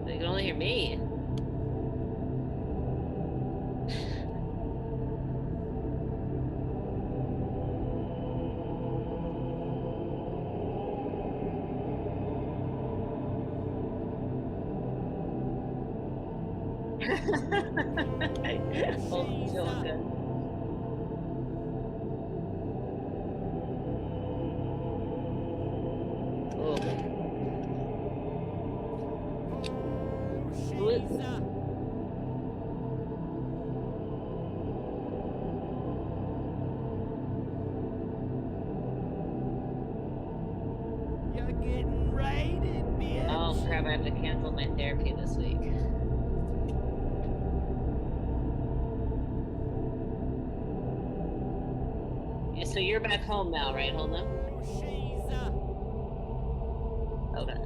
They can only hear me. Oh, so good. Oh. Who is that? You're getting raided, bitch. Oh crap, I have to cancel my therapy this week. Yeah, so you're back home now, right, Holden? Okay.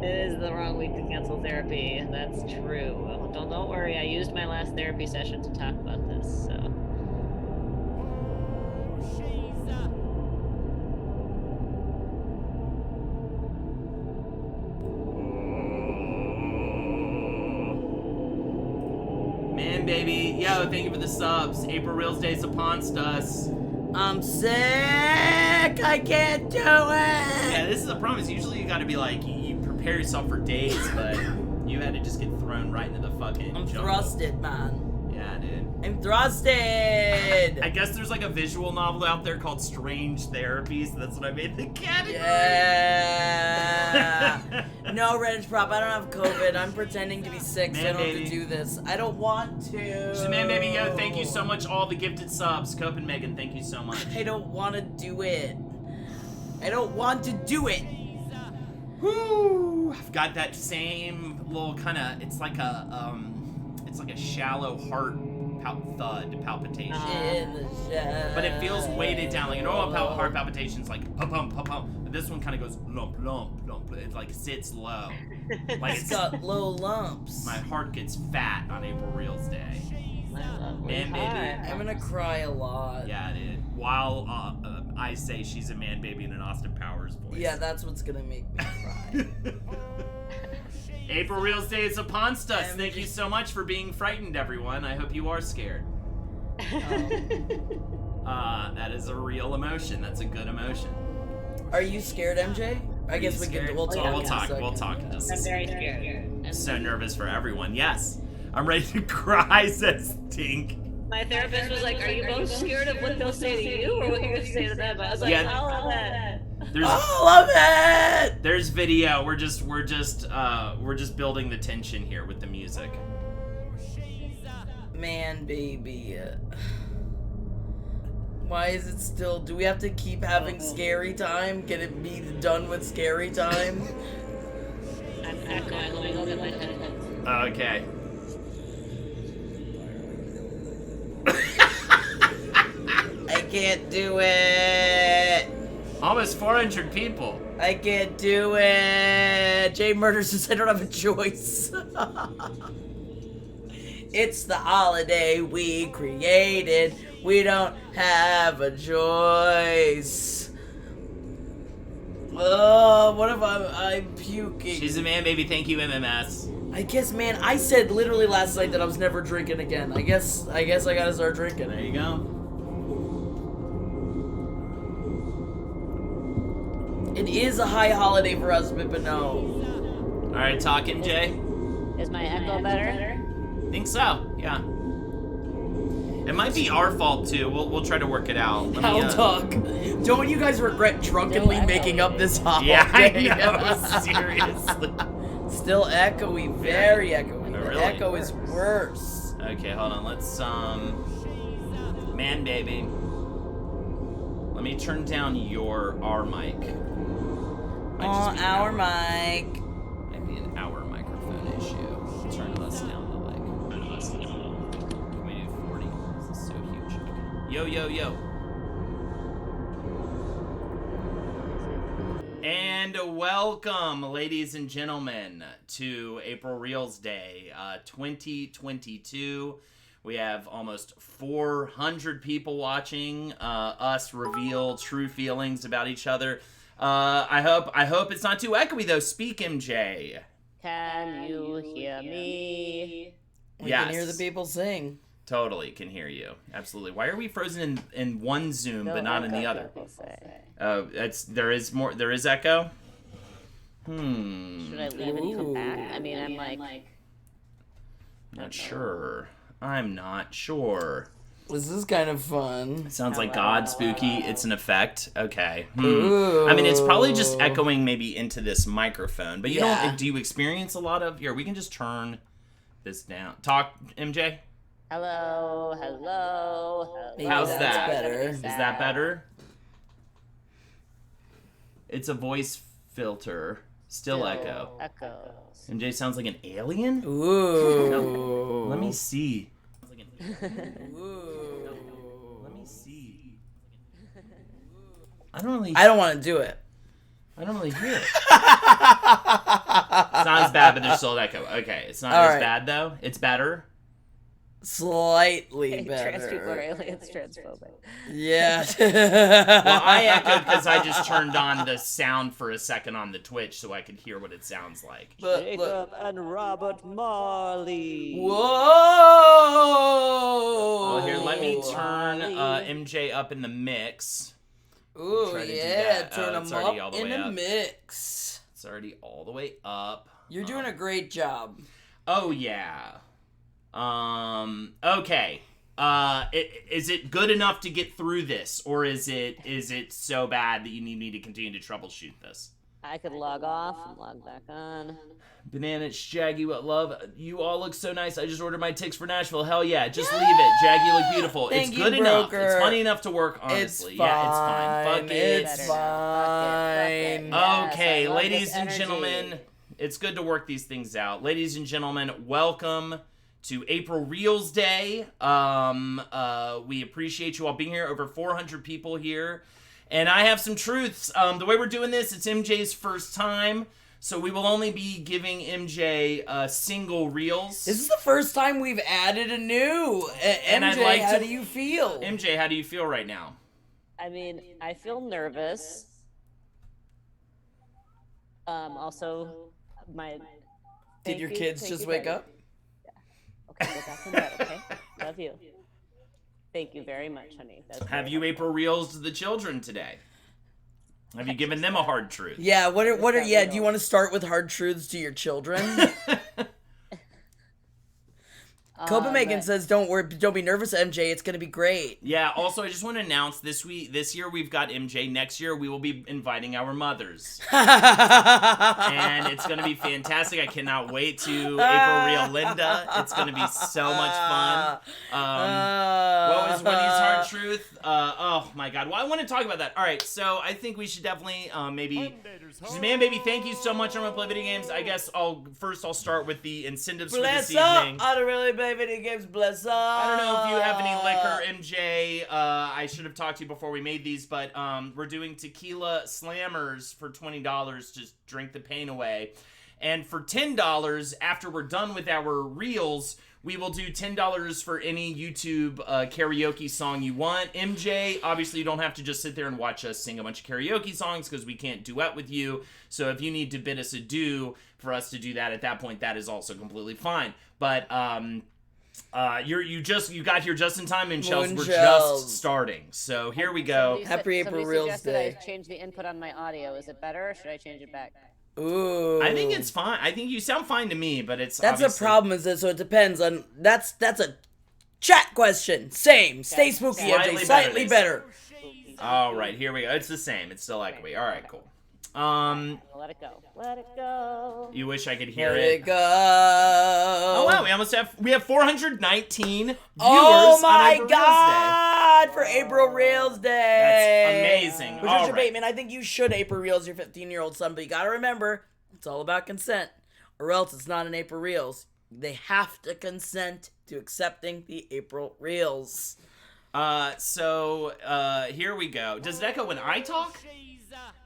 It is the wrong week to cancel therapy. That's true. Don't worry. I used my last therapy session to talk about this. So. Man, baby. Yo, thank you for the subs. April Reels Day's upon us. I'm sick. I can't do it. Yeah, this is a promise. Usually you gotta be like, you prepare yourself for days, but you had to just get thrown right into the fucking I'm jungle. thrusted, man. Yeah, dude. I'm thrusted. I guess there's like a visual novel out there called Strange Therapy, so that's what I made the category. Yeah. No, Reddit prop. I don't have COVID. I'm pretending to be sick, so I Man, don't have baby. to do this. I don't want to. So, man, baby, yo, thank you so much, all the gifted subs. Cope and Megan, thank you so much. I don't want to do it. I don't want to do it. Woo! I've got that same little kind of. It's like a shallow heart thud palpitation. In the shadow. But it feels weighted down. Like, heart palpitations like pump. But this one kind of goes lump. It like sits low. Like It's got low lumps. my heart gets fat on April Reels Day. Man, baby. I'm gonna cry a lot. Yeah, dude. While I say she's a man baby in an Austin Powers voice. Yeah, that's what's gonna make me cry. April Reels Day is upon us. Thank you so much for being frightened, everyone. I hope you are scared. That is a real emotion. That's a good emotion. Are you scared, MJ? I guess we can. We'll talk. We'll in a talk. second. We'll talk in just a I'm very second. scared. I'm So nervous for everyone. Yes, I'm ready to cry. Says Tink. My therapist was like, "Are you both scared of what they'll say to you or what you're gonna say to them?" I was like, Yeah. "All of that." All of it. There's video. We're just building the tension here with the music. Man, baby. Why is it still? Do we have to keep having scary time? Can it be done with scary time? I'm echoing. Let me go get my headphones. Okay. I can't do it. Almost 400 people. I can't do it. Jay Murder says I don't have a choice. It's the holiday we created. We don't have a choice. Oh, what if I'm puking? She's a man, baby. Thank you, MMS. I guess, man, I said literally last night that I was never drinking again. I guess I gotta start drinking. There you go. It is a high holiday for us, but no. All right, talking, Jay. Is my echo better? Think so. Yeah. It might be our fault too. We'll try to work it out. Let me, I'll talk. Don't you guys regret drunkenly No, I making know. up this holiday? Yeah, I know. Seriously. still echoey, very echoey. Oh, The really? echo is worse. Okay, hold on. Let's man, baby. Let me turn down our mic. Might just be Our mic. Might be an our microphone issue. Turn us down to like. Can we do 40? This is so huge. Yo, yo, yo. And welcome, ladies and gentlemen, to April Reels Day 2022. We have almost 400 people watching us reveal true feelings about each other. I hope it's not too echoey though. Speak, MJ. Can you hear me? We Yes. can hear the people sing. Totally can hear you. Absolutely. Why are we frozen in one Zoom but not in the other? Oh, there is echo. Should I leave and come back? I mean, I'm like Not sure. I'm not sure. This is kind of fun. Sounds like God spooky. It's an effect. Okay. Ooh. I mean, it's probably just echoing maybe into this microphone. But you Yeah. don't. Do you experience a lot of? Here, we can just turn this down. Talk, MJ. hello. Maybe How's that's that? better. Is that better? It's a voice filter. Still echo. Echoes. MJ sounds like an alien. Ooh. Let me see. Ooh. Let me see. I don't really want to do it. hear it. It's not as bad, but there's still echo. Okay, it's not All as right. bad though. It's better. Slightly Trans people are better. aliens, transphobic. Yeah. Well, I echoed because I just turned on the sound for a second on the Twitch so I could hear what it sounds like. Look. Jacob and Robert Marley. Whoa. Oh, here, let me turn MJ up in the mix. Ooh, try to do yeah. that. Turn Oh, them it's already all up the in way a up. mix. It's already all the way up. You're doing a great job. Oh yeah. Okay. Is it good enough to get through this, or is it so bad that you need me to continue to troubleshoot this? I could log off and log back on. Banana, Shaggy, what love? You all look so nice. I just ordered my tickets for Nashville. Hell yeah, just leave it. Jaggy, you look beautiful. Thank It's you, good enough. broker. It's funny enough to work, honestly. Yeah, it's fine. Fuck it. It's Better now. fine. Fuck it. Yes, Okay, I love ladies this and energy. gentlemen, it's good to work these things out. Ladies and gentlemen, welcome to April Reels Day. We appreciate you all being here. Over 400 people here. And I have some truths. The way we're doing this, it's MJ's first time. So we will only be giving MJ single reels. This is the first time we've added a new. And MJ, I'd like how to- do you feel? MJ, how do you feel right now? I mean, I feel nervous. Also, Did Thank your you, kids thank just you, wake Daddy. up? Okay, go back in bed, okay? Love you. Thank you very much, honey. That's Have very you helpful. April Reels to the children today? Have you given them a hard truth? Yeah, what are that yeah, real? do you want to start with hard truths to your children? Copenhagen but- says don't worry, don't be nervous, MJ, it's gonna be great. Yeah, also I just want to announce this year we've got MJ. Next year we will be inviting our mothers. And it's going to be fantastic. I cannot wait to April Reel Linda. It's going to be so much fun. What was Winnie's hard truth? Oh my god. Well, I want to talk about that. All right, so I think we should definitely maybe man baby, thank you so much. I'm going to play video games. I guess I'll start with the incentives for Bless this up! evening. I don't really play video games, bless up! I don't know if you have any liquor, MJ. I should have talked to you before we made these, but we're doing tequila slammers for $20. Just drink the pain away. And for $10, after we're done with our reels, we will do $10 for any YouTube karaoke song you want. MJ, obviously you don't have to just sit there and watch us sing a bunch of karaoke songs because we can't duet with you. So if you need to bid us adieu for us to do that at that point, that is also completely fine. But you got here just in time, and shells were Moonshells. just starting. So here we go. Happy April somebody Reels suggested Day. I change the input on my audio. Is it better, or should I change it back? Ooh. I think it's fine. I think you sound fine to me, but it's That's the obviously- problem, is that so it depends on that's a chat question. Same. Stay spooky, Slightly MJ. Slightly better, better. All right, here we go. It's the same. It's still echoey. All right, cool. Let it go. Let it go. You wish I could hear Let it. it go. Oh wow, we have 419 viewers Oh my on April Reels Day. God! For April Reels Day. That's amazing. Patricia All right. Bateman, I think you should April Reels your 15-year-old son, but you gotta remember, it's all about consent, or else it's not an April Reels. They have to consent to accepting the April Reels. So here we go. Does it echo when I talk?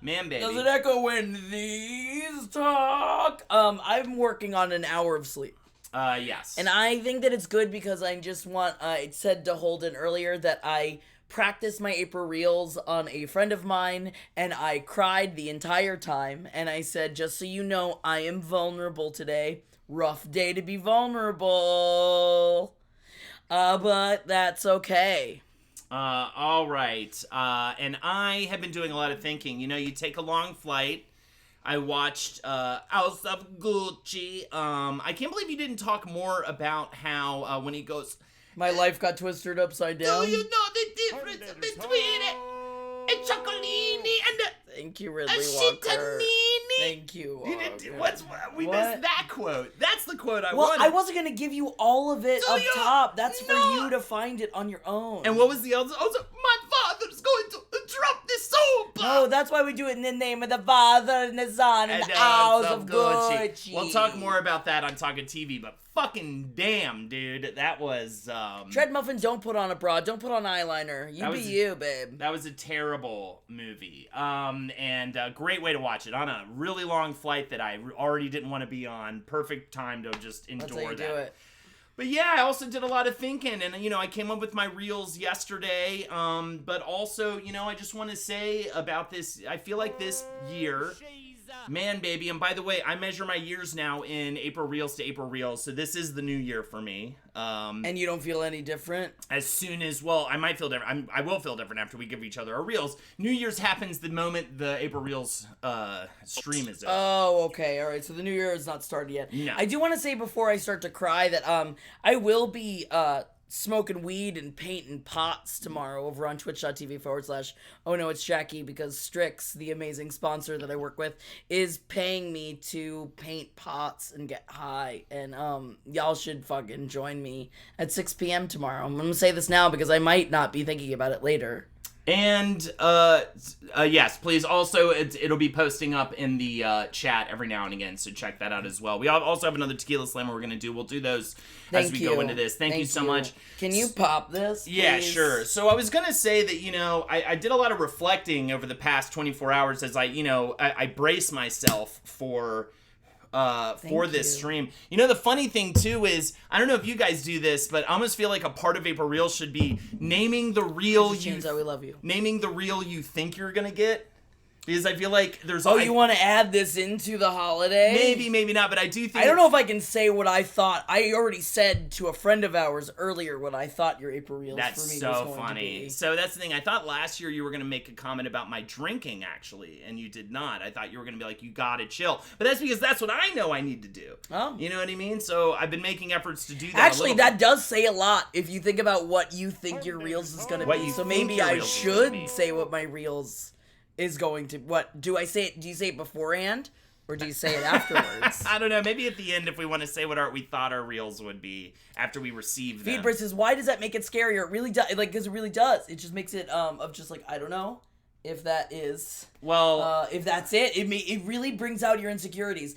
Man, baby. Does it echo when these talk? I'm working on an hour of sleep. Yes. And I think that it's good because I just want, I said to Holden earlier that I practiced my April Reels on a friend of mine, and I cried the entire time, and I said, just so you know, I am vulnerable today. Rough day to be vulnerable. But that's okay. All right. And I have been doing a lot of thinking. You know, you take a long flight. I watched House of Gucci. I can't believe you didn't talk more about how when he goes, My life got twisted upside down. do you know the difference between a chocolini and Thank you, a Ridley Walker. shitanini? Thank you, You didn't, Walker. we What? missed that quote. That's the quote I Well, wanted. I wasn't gonna give you all of it Do up you top. That's for not? you to find it on your own. And what was the other? Also, my father's going to drop the soap. No, that's why we do it in the name of the Father and the Son and the House of Gucci. We'll talk more about that on Talking TV, but fucking damn, dude, that was Tread Muffin, don't put on a bra. Don't put on eyeliner. You That be was- you, babe. that was a terrible movie. And a great way to watch it on a really long flight that I already didn't want to be on. Perfect time to just That's endure how you that. do it. But yeah, I also did a lot of thinking, and you know, I came up with my reels yesterday. But also, you know, I just want to say about this. I feel like this year, man, baby. And by the way, I measure my years now in April Reels to April Reels, so this is the new year for me. And you don't feel any different? As soon as, well, I might feel different. I will feel different after we give each other our reels. New Year's happens the moment the April Reels stream is over. Oh, okay. All right. So the new year has not started yet. No. I do want to say before I start to cry that I will be smoking weed and painting pots tomorrow over on twitch.tv/oh no it's Jackie, because Strix, the amazing sponsor that I work with, is paying me to paint pots and get high, and y'all should fucking join me at 6 p.m. tomorrow. I'm gonna say this now because I might not be thinking about it later. And yes, please. Also, it'll be posting up in the chat every now and again, so check that out as well. We also have another Tequila Slammer we're gonna do. We'll do those as we go into this. Thank you so much. Can you pop this, please? Yeah, sure. So I was gonna say that, you know, I did a lot of reflecting over the past 24 hours as I brace myself for this you. stream. You know, the funny thing too is, I don't know if you guys do this, but I almost feel like a part of April Reels should be naming the reel James, we love you. naming the reel you think you're gonna get. Because I feel like there's You want to add this into the holiday? maybe not, but I do think I don't know if I can say what I thought. I already said to a friend of ours earlier what I thought your April Reels That's for me so was going funny. to be. So that's the thing. I thought last year you were going to make a comment about my drinking, actually, and you did not. I thought you were going to be like, you gotta chill. But that's because that's what I know I need to do. Oh. You know what I mean? So I've been making efforts to do that. Actually, a little that does say a lot if you think about what you think your Reels is going to What be. you So think maybe your I Reels is gonna be. should say what my Reels is going to. What do I say? Do you say it beforehand or do you say it afterwards? I don't know. Maybe at the end, if we want to say what we thought our reels would be after we receive them. Feedbird says, why does that make it scarier? It really does. Like, because it really does. It just makes it of just like, I don't know if that is. Well, If that's it, it really brings out your insecurities.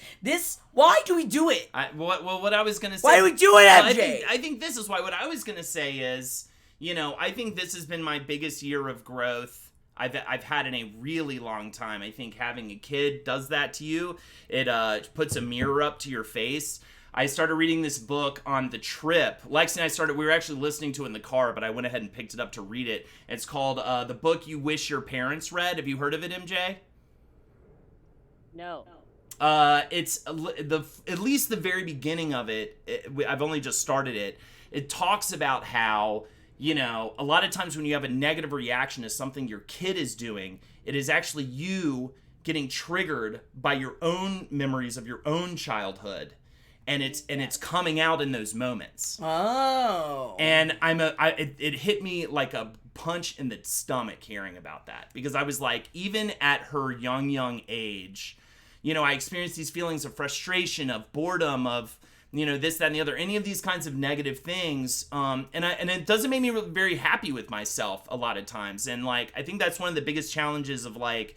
Why do we do it? what I was gonna say. Why do we do it, Well, MJ? I think this is why. What I was gonna say is, you know, I think this has been my biggest year of growth I've had in a really long time. I think having a kid does that to you. It puts a mirror up to your face. I started reading this book on the trip. Lexi and I we were actually listening to it in the car, but I went ahead and picked it up to read it. It's called The Book You Wish Your Parents Read. Have you heard of it, MJ? No. It's at least the very beginning of it. I've only just started it. It talks about how, you know, a lot of times when you have a negative reaction to something your kid is doing, it is actually you getting triggered by your own memories of your own childhood, and it's coming out in those moments. Oh. And it hit me like a punch in the stomach hearing about that, because I was like, even at her young age, you know, I experienced these feelings of frustration, of boredom, of, you know, this, that, and the other, any of these kinds of negative things. And it doesn't make me very happy with myself a lot of times. And like, I think that's one of the biggest challenges of like,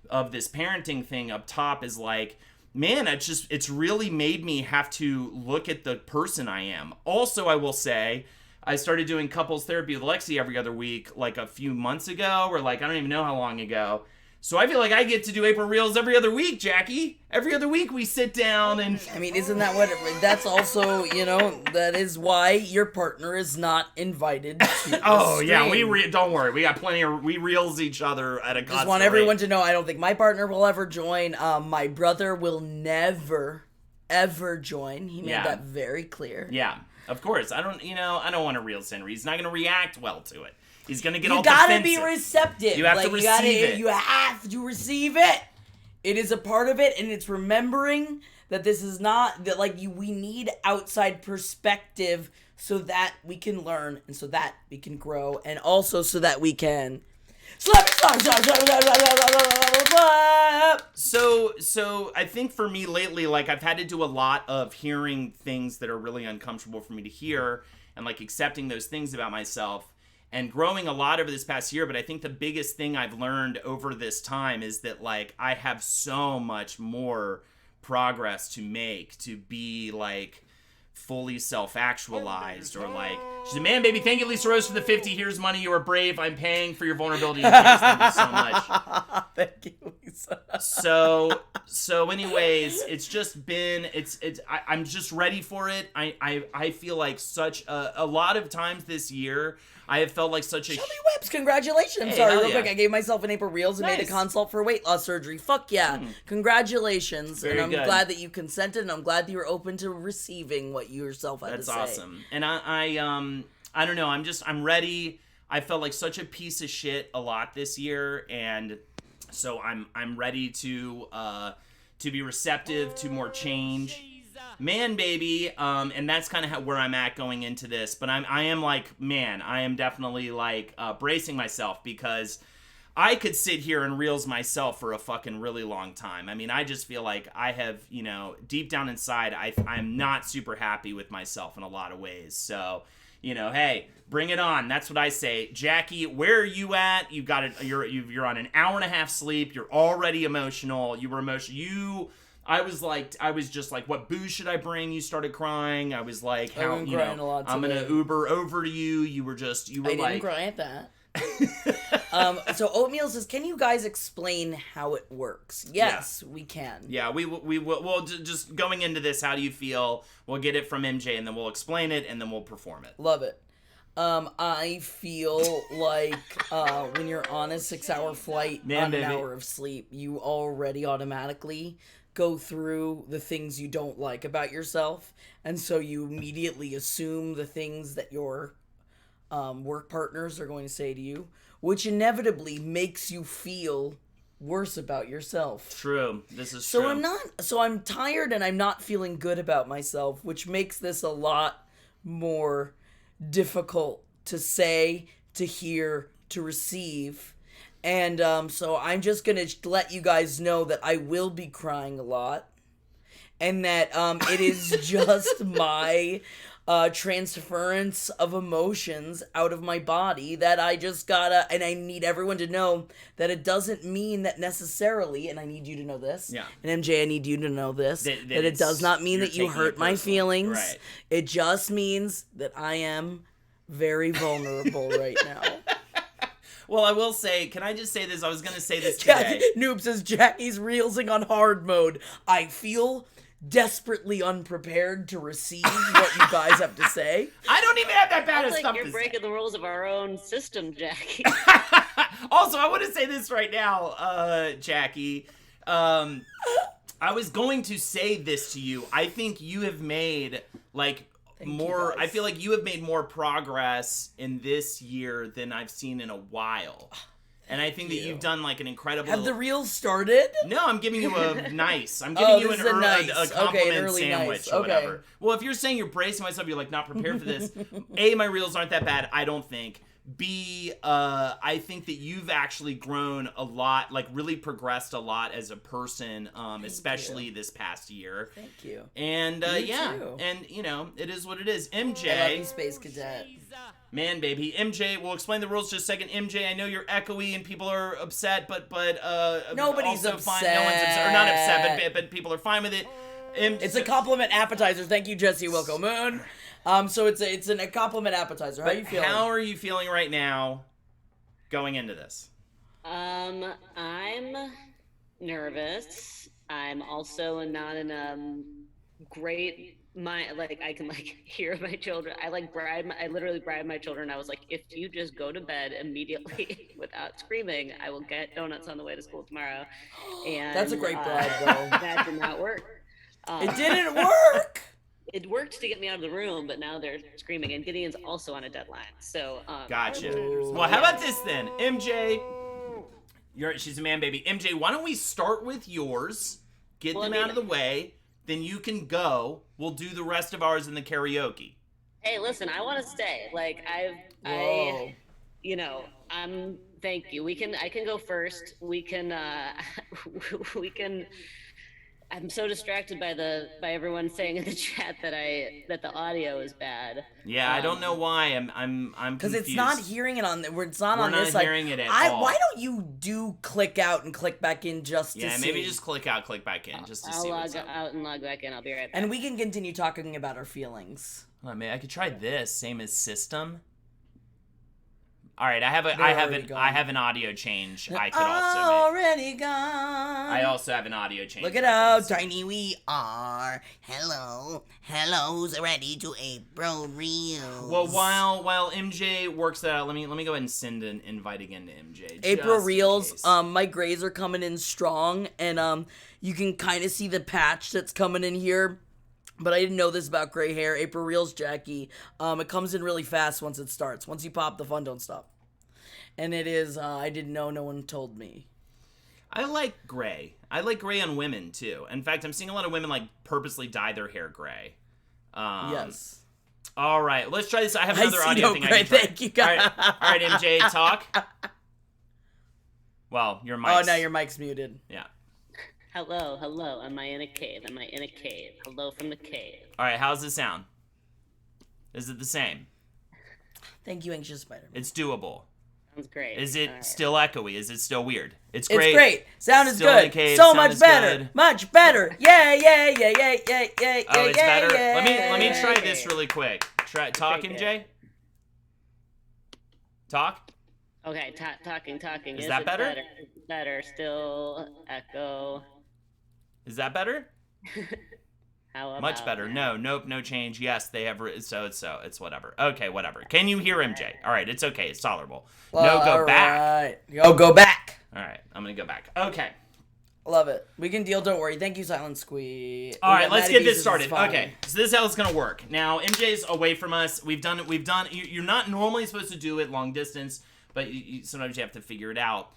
of this parenting thing up top is like, man, it's really made me have to look at the person I am. Also, I will say, I started doing couples therapy with Lexi every other week, like a few months ago, or like, I don't even know how long ago. So I feel like I get to do April Reels every other week, Jackie. Every other week we sit down and... I mean, isn't that what... That's also, you know, that is why your partner is not invited to the Oh, stream. yeah, don't worry. We got plenty of... We reels each other at a constant Just want everyone to know, I don't think my partner will ever join. My brother will never, ever join. He made that very clear. Yeah, of course. I don't want to reel Henry. He's not going to react well to it. He's going to get all defensive. You gotta be receptive. You have to receive it. You have to receive it. It is a part of it, and it's remembering that this is not, that like we need outside perspective so that we can learn, and so that we can grow, and also so that we can... So I think for me lately, like I've had to do a lot of hearing things that are really uncomfortable for me to hear, and like accepting those things about myself. And growing a lot over this past year, but I think the biggest thing I've learned over this time is that, like, I have so much more progress to make to be, like, fully self-actualized, or, like, she's a man, baby, thank you, Lisa Rose, for the 50, here's money, you are brave, I'm paying for your vulnerability and peace, thank you so much. Thank you, Lisa. So anyways, it's just been, I'm just ready for it. I feel like such a lot of times this year, I have felt like such a... Shelby Webs, congratulations. Hey, Sorry, hell real quick, yeah. I gave myself an April Reels and made a Nice. consult for weight loss surgery. Fuck yeah. Congratulations. Very and I'm good. glad that you consented, and I'm glad that you were open to receiving what you yourself had to say. That's awesome. And I don't know, I'm ready. I felt like such a piece of shit a lot this year, and so I'm ready to be receptive to more change. Man, baby, and that's kind of where I'm at going into this. But I am definitely like bracing myself, because I could sit here and reels myself for a fucking really long time. I mean, I just feel like I have, you know, deep down inside, I'm not super happy with myself in a lot of ways. So, you know, hey, bring it on. That's what I say. Jackie, where are you at? You got it. You're on an hour and a half sleep. You're already emotional. You were emotional. I was just like, what booze should I bring? You started crying. I was like, how, I'm you crying know, a lot I'm going to today. Uber over to you. You were I like... didn't cry at that. So Oatmeal says, can you guys explain how it works? Yes, we can. Yeah, we will. Just going into this, how do you feel? We'll get it from MJ, and then we'll explain it, and then we'll perform it. Love it. I feel like when you're on a 6-hour flight on an baby. hour of sleep, you already automatically go through the things you don't like about yourself, and so you immediately assume the things that your work partners are going to say to you, which inevitably makes you feel worse about yourself. True. This is So true. I'm tired and I'm not feeling good about myself, which makes this a lot more difficult to say, to hear, to receive. And so I'm just gonna let you guys know that I will be crying a lot, and that it is just my transference of emotions out of my body that I just gotta, and I need everyone to know that it doesn't mean that necessarily, and I need you to know this, Yeah. and MJ, I need you to know this, That it does not mean you're that you taking hurt it my personally. feelings. Right. It just means that I am very vulnerable right now. Well, I will say, can I just say this? I was going to say this today. Noob says Jackie's reelsing on hard mode. I feel desperately unprepared to receive what you guys have to say. I don't even have that bad of It's stuff like you're to breaking the rules of our own system, Jackie. say. Also, I want to say this right now, Jackie. I was going to say this to you. I think you have made, like, Thank you, more, guys. I feel like you have made more progress in this year than I've seen in a while. And I think that you've done, like, an incredible... Have the reels started? No, I'm giving you a nice. I'm giving you this an is a nice. a Okay, compliment an early sandwich nice. or Okay. whatever. Well, if you're saying you're bracing myself, you're like not prepared for this. A, my reels aren't that bad, I don't think. B, I think that you've actually grown a lot, like really progressed a lot as a person, especially this past year. Thank you. And You yeah, too. and you know, it is what it is. I love MJ, you, Space Cadet. man, baby, MJ. We'll explain the rules just a second. MJ, I know you're echoey and people are upset, but Nobody's also fine. No one's upset, or not upset, but people are fine with it. It's a compliment appetizer. Thank you, Jesse Wilco Moon. So it's a compliment appetizer. How are you feeling? How are you feeling right now, going into this? I'm nervous. I'm also not in a great mind. Like I can like hear my children. I literally bribed my children. I was like, if you just go to bed immediately without screaming, I will get donuts on the way to school tomorrow. And That's a great bribe, though. That did not work. It didn't work. It worked to get me out of the room, but now they're screaming, and Gideon's also on a deadline. So, Gotcha. Ooh. Well, how about this then, MJ? She's a man, baby. MJ, why don't we start with yours? Get them out of the way. Then you can go. We'll do the rest of ours in the karaoke. Hey, listen, I want to stay. Like Whoa. Thank you. I can go first. We can. I'm so distracted by everyone saying in the chat that the audio is bad. Yeah, I don't know why. I'm Because confused. it's not hearing it on. It's not We're on not this side. hearing it at all. Why don't you do click out and click back in just to Yeah, see? maybe just click out, click back in, just to I'll see log what's up. out and log back in. I'll be right back. And we can continue talking about our feelings. Oh, man, I could try this. Same as system. All right, I have already an audio change. I could Ah, also make. already gone. I also have an audio change. Look it I can out, also- tiny we are. Hello, who's ready to April Reels? Well, while MJ works that out, let me go ahead and send an invite again to MJ. April just in Reels, case. my grays are coming in strong, and you can kind of see the patch that's coming in here. But I didn't know this about gray hair. April Reels, Jackie. It comes in really fast once it starts. Once you pop, the fun don't stop. And it is, I didn't know, no one told me. I like gray. I like gray on women too. In fact, I'm seeing a lot of women like purposely dye their hair gray. Yes. All right, let's try this. I have I another see audio no thing. I gray. can try. Thank you, guys. All right, MJ, talk. Well, your mic's... Oh, now your mic's muted. Yeah. Hello. Am I in a cave? Hello from the cave. All right, how's it sound? Is it the same? Thank you, Anxious Spider. It's doable. Sounds great. Is it All right. still echoey? Is it still weird? It's It's great. great. Sound is Still in the good. cave, So sound much is better. good. Much better. Yeah. Oh, it's better. Let me try this really quick. Talk, Okay, MJ. Talk. Okay, talking. Is that it better? Better. Still echo. Is that better? How about Much better. now? No, nope, no change. Yes, they have. So it's whatever. Okay, whatever. Can you hear MJ? All right, it's okay. It's tolerable. No, go back. Oh, go back. All right, I'm gonna go back. Okay. Love it. We can deal. Don't worry. Thank you, Silent Squee. All right, let's get this started. Okay, so this is how it's gonna work. Now, MJ's away from us. We've done. You're not normally supposed to do it long distance, but sometimes you have to figure it out.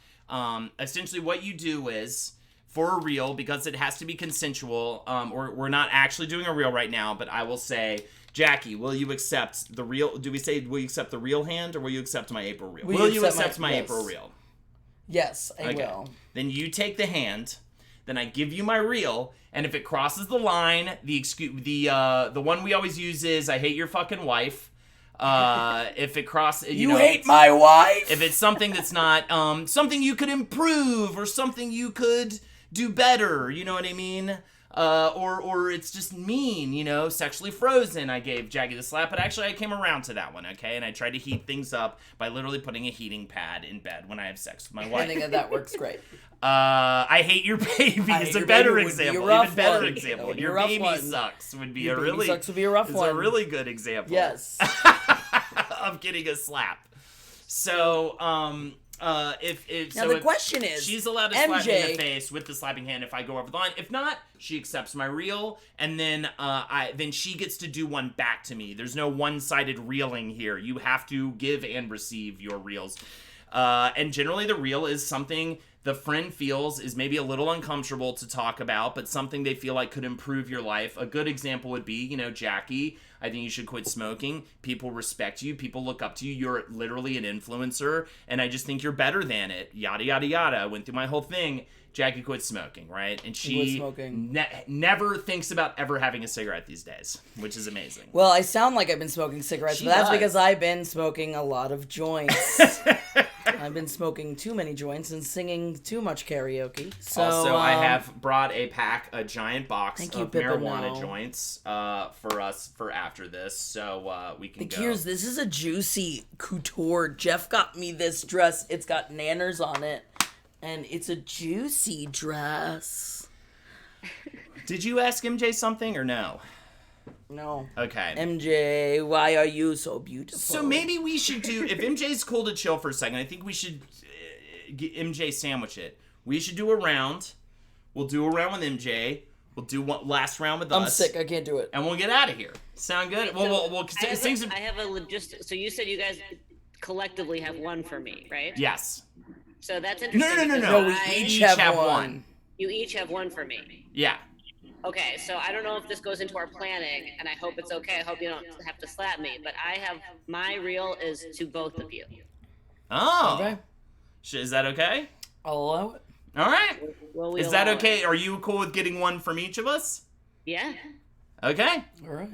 Essentially, what you do is, for a reel, because it has to be consensual, we're not actually doing a reel right now, but I will say, Jackie, will you accept the reel? Do we say, will you accept the reel hand, or will you accept my April reel? Will you accept my yes. April reel? Yes, I Okay. will. Then you take the hand, then I give you my reel, and if it crosses the line, the one we always use is, I hate your fucking wife. If it crosses... You hate my wife? If it's something that's not something you could improve or something you could do better, you know what I mean? Or it's just mean, you know, sexually frozen. I gave Jackie the slap, but actually I came around to that one, okay? And I tried to heat things up by literally putting a heating pad in bed when I have sex with my I wife. think that works great. I hate your baby I is hate a your baby baby would be a example. rough Even better one. example. It would be Your a rough baby one. sucks would be Your a baby really sucks would be a rough is one. a really good example. Yes. Of getting a slap. So, Now the question is, she's allowed to slap me in MJ the face with the slapping hand if I go over the line. If not, she accepts my reel, and then then she gets to do one back to me. There's no one-sided reeling here. You have to give and receive your reels. And generally the reel is something the friend feels is maybe a little uncomfortable to talk about, but something they feel like could improve your life. A good example would be, Jackie, I think you should quit smoking. People respect you. People look up to you. You're literally an influencer, and I just think you're better than it. Yada, yada, yada. I went through my whole thing. Jackie quit smoking, right? And she never thinks about ever having a cigarette these days, which is amazing. Well, I sound like I've been smoking cigarettes, She but that's does. because I've been smoking a lot of joints. I've been smoking too many joints and singing too much karaoke. So, Also, I have brought a giant box Thank you, of Pippa, marijuana no. joints for us for after this, so we can the go. Kiers, this is a juicy couture. Jeff got me this dress. It's got nanners on it, and it's a juicy dress. Did you ask MJ something or no? No. Okay. MJ, why are you so beautiful? So maybe we should do, if MJ's cool to chill for a second, I think we should get MJ sandwich it. We should do a round. We'll do a round with MJ. We'll do one last round with us. I'm sick. I can't do it. And we'll get out of here. Sound good? We'll I have a logistic. So you said you guys collectively have one for me, right? Yes. So that's interesting. No. No, we I- each have one. You each have one for me. Yeah. Okay, so I don't know if this goes into our planning, and I hope it's okay. I hope you don't have to slap me, but I have my reel is to both of you. Oh. Okay. Is that okay? I'll allow it. All right. Will we Is that allow okay? it? Are you cool with getting one from each of us? Yeah. Okay. All right.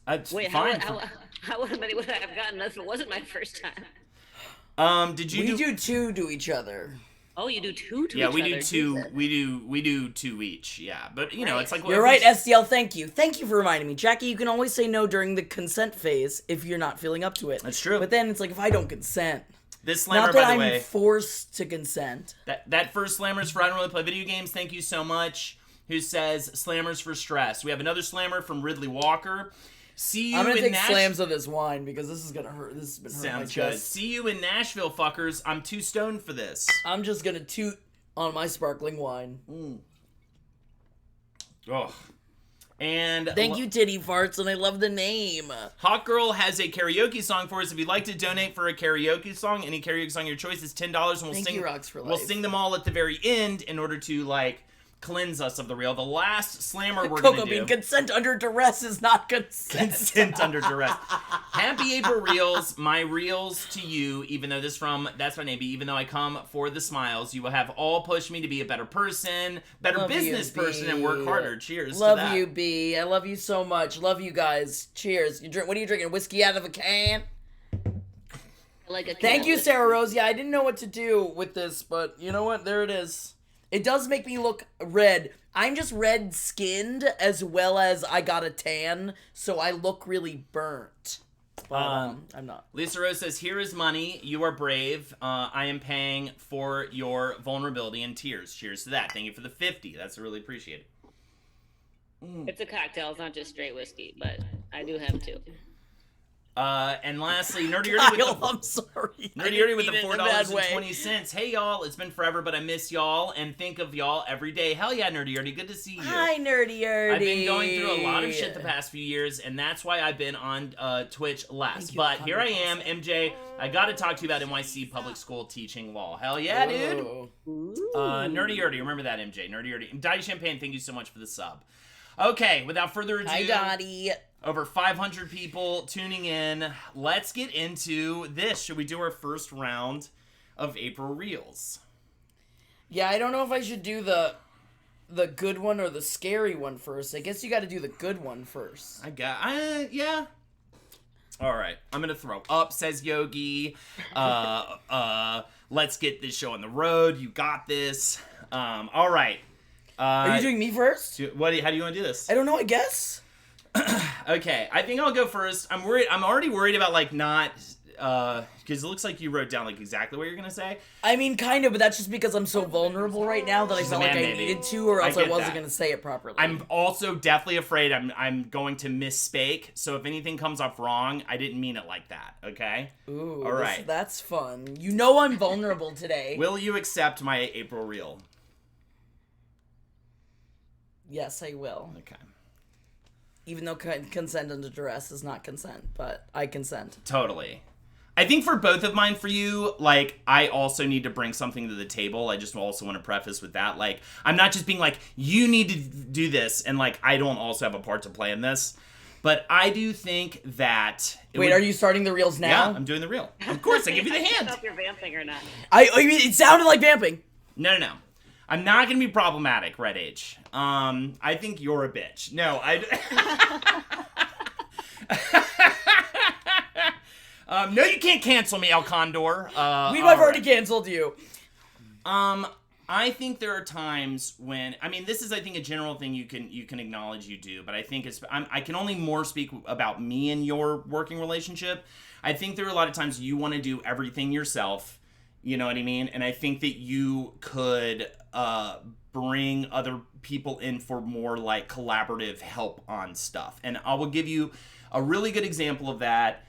That's Wait, fine. how many would I have gotten if it wasn't my first time? Did you We do two to each other. Oh, you do two to Yeah, each we other. do two. Jesus. We do two each. Yeah, but Right. it's like You're right, SDL. Thank you. Thank you for reminding me. Jackie, you can always say no during the consent phase if you're not feeling up to it. That's true. But then it's like, if I don't consent. This slammer, Not that by the I'm way, forced to consent. that first slammer's for I don't really play video games. Thank you so much. Who says slammers for stress? We have another slammer from Ridley Walker. See you I'm gonna in take Nashville. slams of this wine because this is gonna hurt. This has been hurting my Sounds good. chest. See you in Nashville, fuckers. I'm too stoned for this. I'm just gonna toot on my sparkling wine. Ugh. And Thank you, Titty Farts, and I love the name. Hot Girl has a karaoke song for us. If you'd like to donate for a karaoke song, any karaoke song your choice is $10, and we'll Thank sing. you, Rocks for We'll Life. sing them all at the very end in order to cleanse us of the reel. The last slammer we're Cocoa gonna do. Bean, consent under duress is not consent. Consent under duress. Happy April Reels. My reels to you, even though that's my name, even though I come for the smiles, you will have all pushed me to be a better person, better Love business you, person, and work B. harder. Cheers Love to that. you, B. I love you so much. Love you guys. Cheers. What are you drinking? Whiskey out of a can? Like a Thank you, cat. Sarah Rose. Yeah, I didn't know what to do with this, but you know what? There it is. It does make me look red. I'm just red-skinned as well as I got a tan, so I look really burnt. But I'm not. Lisa Rose says, "Here is money. You are brave. I am paying for your vulnerability and tears. Cheers to that. Thank you for the 50. That's really appreciated." It's a cocktail. It's not just straight whiskey, but I do have two. And lastly, Nerdy Nerdy with Kyle, the I'm sorry. I Nerdy didn't Nerdy with the mean it in a bad way. $4.20. Hey y'all, it's been forever, but I miss y'all and think of y'all every day. Hell yeah, Nerdy Nerdy, good to see you. Hi, Nerdy Nerdy. I've been going through a lot of shit the past few years, and that's why I've been on Twitch less. Thank you, But here I am, Conrad. MJ. I got to talk to you about NYC public school teaching law. Hell yeah, dude. Nerdy Nerdy, remember that, MJ. Nerdy Nerdy. And Dottie Champagne, thank you so much for the sub. Okay, without further ado, Hi, Dottie. over 500 people tuning in. Let's get into this. Should we do our first round of April Reels? Yeah, I don't know if I should do the good one or the scary one first. I guess you got to do the good one first. Yeah. All right, I'm gonna throw up, says Yogi. Let's get this show on the road. You got this. All right. Are you doing me first? How do you want to do this? I don't know. I guess. Okay, I think I'll go first. I'm worried. I'm already worried about not because it looks like you wrote down exactly what you're gonna say. I mean, kind of, but that's just because I'm so vulnerable right now that I She's felt a like man, I baby. needed to, or I else I get wasn't that. gonna say it properly. I'm also definitely afraid I'm going to misspeak. So if anything comes off wrong, I didn't mean it like that. Okay. Ooh, all right. that's fun. You know I'm vulnerable today. Will you accept my April Reel? Yes, I will. Okay. Even though consent under duress is not consent, but I consent. Totally. I think for both of mine for you, like, I also need to bring something to the table. I just also want to preface with that. Like, I'm not just being like, you need to do this, and, like, I don't also have a part to play in this. But I do think that... Wait, are you starting the reels now? Yeah, I'm doing the reel. Of course, I give you the I can't hand. tell if you're vamping or not. It sounded like vamping. No. I'm not going to be problematic, Red H. I think you're a bitch. No, no, you can't cancel me, El Condor. We've already canceled you. I think there are times when, I mean, this is, I think, a general thing you can acknowledge you do, but I think I can only more speak about me and your working relationship. I think there are a lot of times you want to do everything yourself, you know what I mean? And I think that you could bring other people in for more, like, collaborative help on stuff. And I will give you a really good example of that.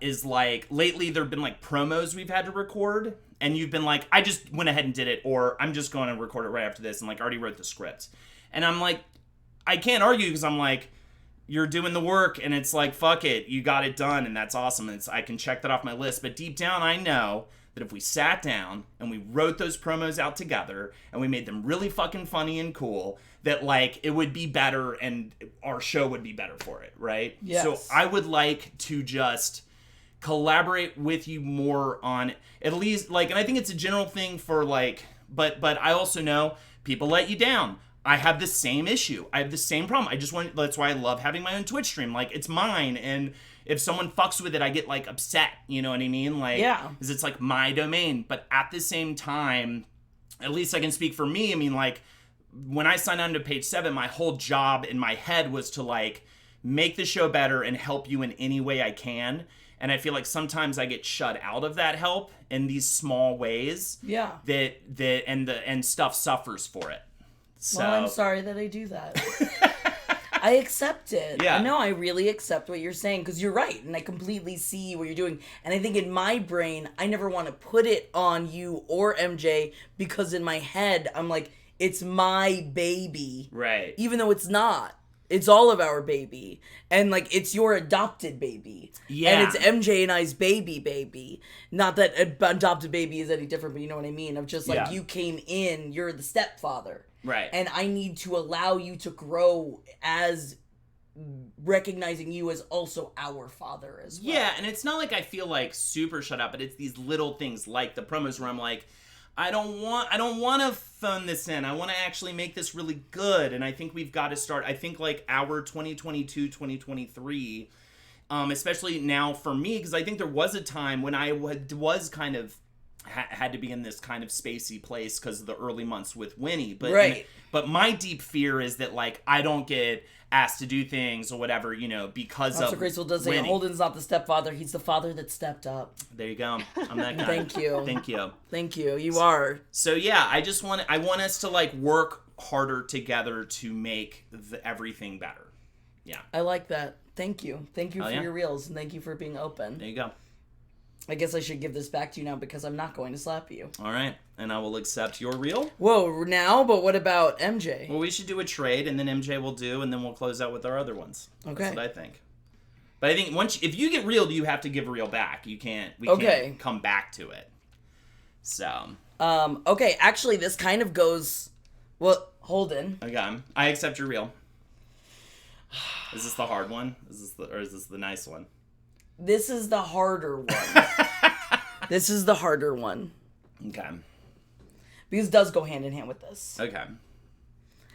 Is like lately there have been like promos we've had to record, and you've been like, I just went ahead and did it, or I'm just going to record it right after this, and like already wrote the script. And I'm like, I can't argue, because I'm like, you're doing the work, and it's like, fuck it, you got it done, and that's awesome. And I can check that off my list. But deep down, I know that if we sat down and we wrote those promos out together and we made them really fucking funny and cool, that, like, it would be better and our show would be better for it, right? Yes. So I would like to just collaborate with you more on at least, like, and I think it's a general thing for, like, but I also know people let you down. I have the same issue. I have the same problem. That's why I love having my own Twitch stream. Like, it's mine, and if someone fucks with it, I get, like, upset, you know what I mean? Like, yeah, because it's, like, my domain. But at the same time, at least I can speak for me. I mean, like, when I signed on to Page 7, my whole job in my head was to, like, make the show better and help you in any way I can. And I feel like sometimes I get shut out of that help in these small ways. Yeah. And stuff suffers for it. So, well, I'm sorry that I do that. I accept it. Yeah. No, I really accept what you're saying, because you're right, and I completely see what you're doing. And I think in my brain, I never want to put it on you or MJ, because in my head, I'm like, it's my baby. Right. Even though it's not. It's all of our baby. And, like, it's your adopted baby. Yeah. And it's MJ and I's baby. Not that adopted baby is any different, but you know what I mean? Of just, like, Yeah. you came in, you're the stepfather. Right. And I need to allow you to grow as recognizing you as also our father as well. Yeah, and it's not like I feel, like, super shut up, but it's these little things like the promos where I'm like, I don't want to phone this in. I want to actually make this really good. And I think we've got to start, I think, like, our 2022, 2023, especially now for me, because I think there was a time when I was kind of had to be in this kind of spacey place because of the early months with Winnie. But, right. But my deep fear is that, like, I don't get asked to do things or whatever, you know, because Officer of Graceful does say Winnie. Holden's not the stepfather, he's the father that stepped up. There you go. I'm that guy. Thank you. Thank you. Thank you. You are. So yeah, I want us to, like, work harder together to make everything better. Yeah. I like that. Thank you. Thank you Oh, for yeah? your reels, and thank you for being open. There you go. I guess I should give this back to you now, because I'm not going to slap you. All right. And I will accept your reel. Whoa, now? But what about MJ? Well, we should do a trade, and then MJ will do, and then we'll close out with our other ones. Okay. That's what I think. But I think if you get reeled, you have to give reel back. We can't come back to it. So. Okay, actually, this kind of goes... Well, Holden. Okay. I accept your reel. Is this the hard one? Or is this the nice one? This is the harder one. This is the harder one. Okay. Because it does go hand in hand with this. Okay.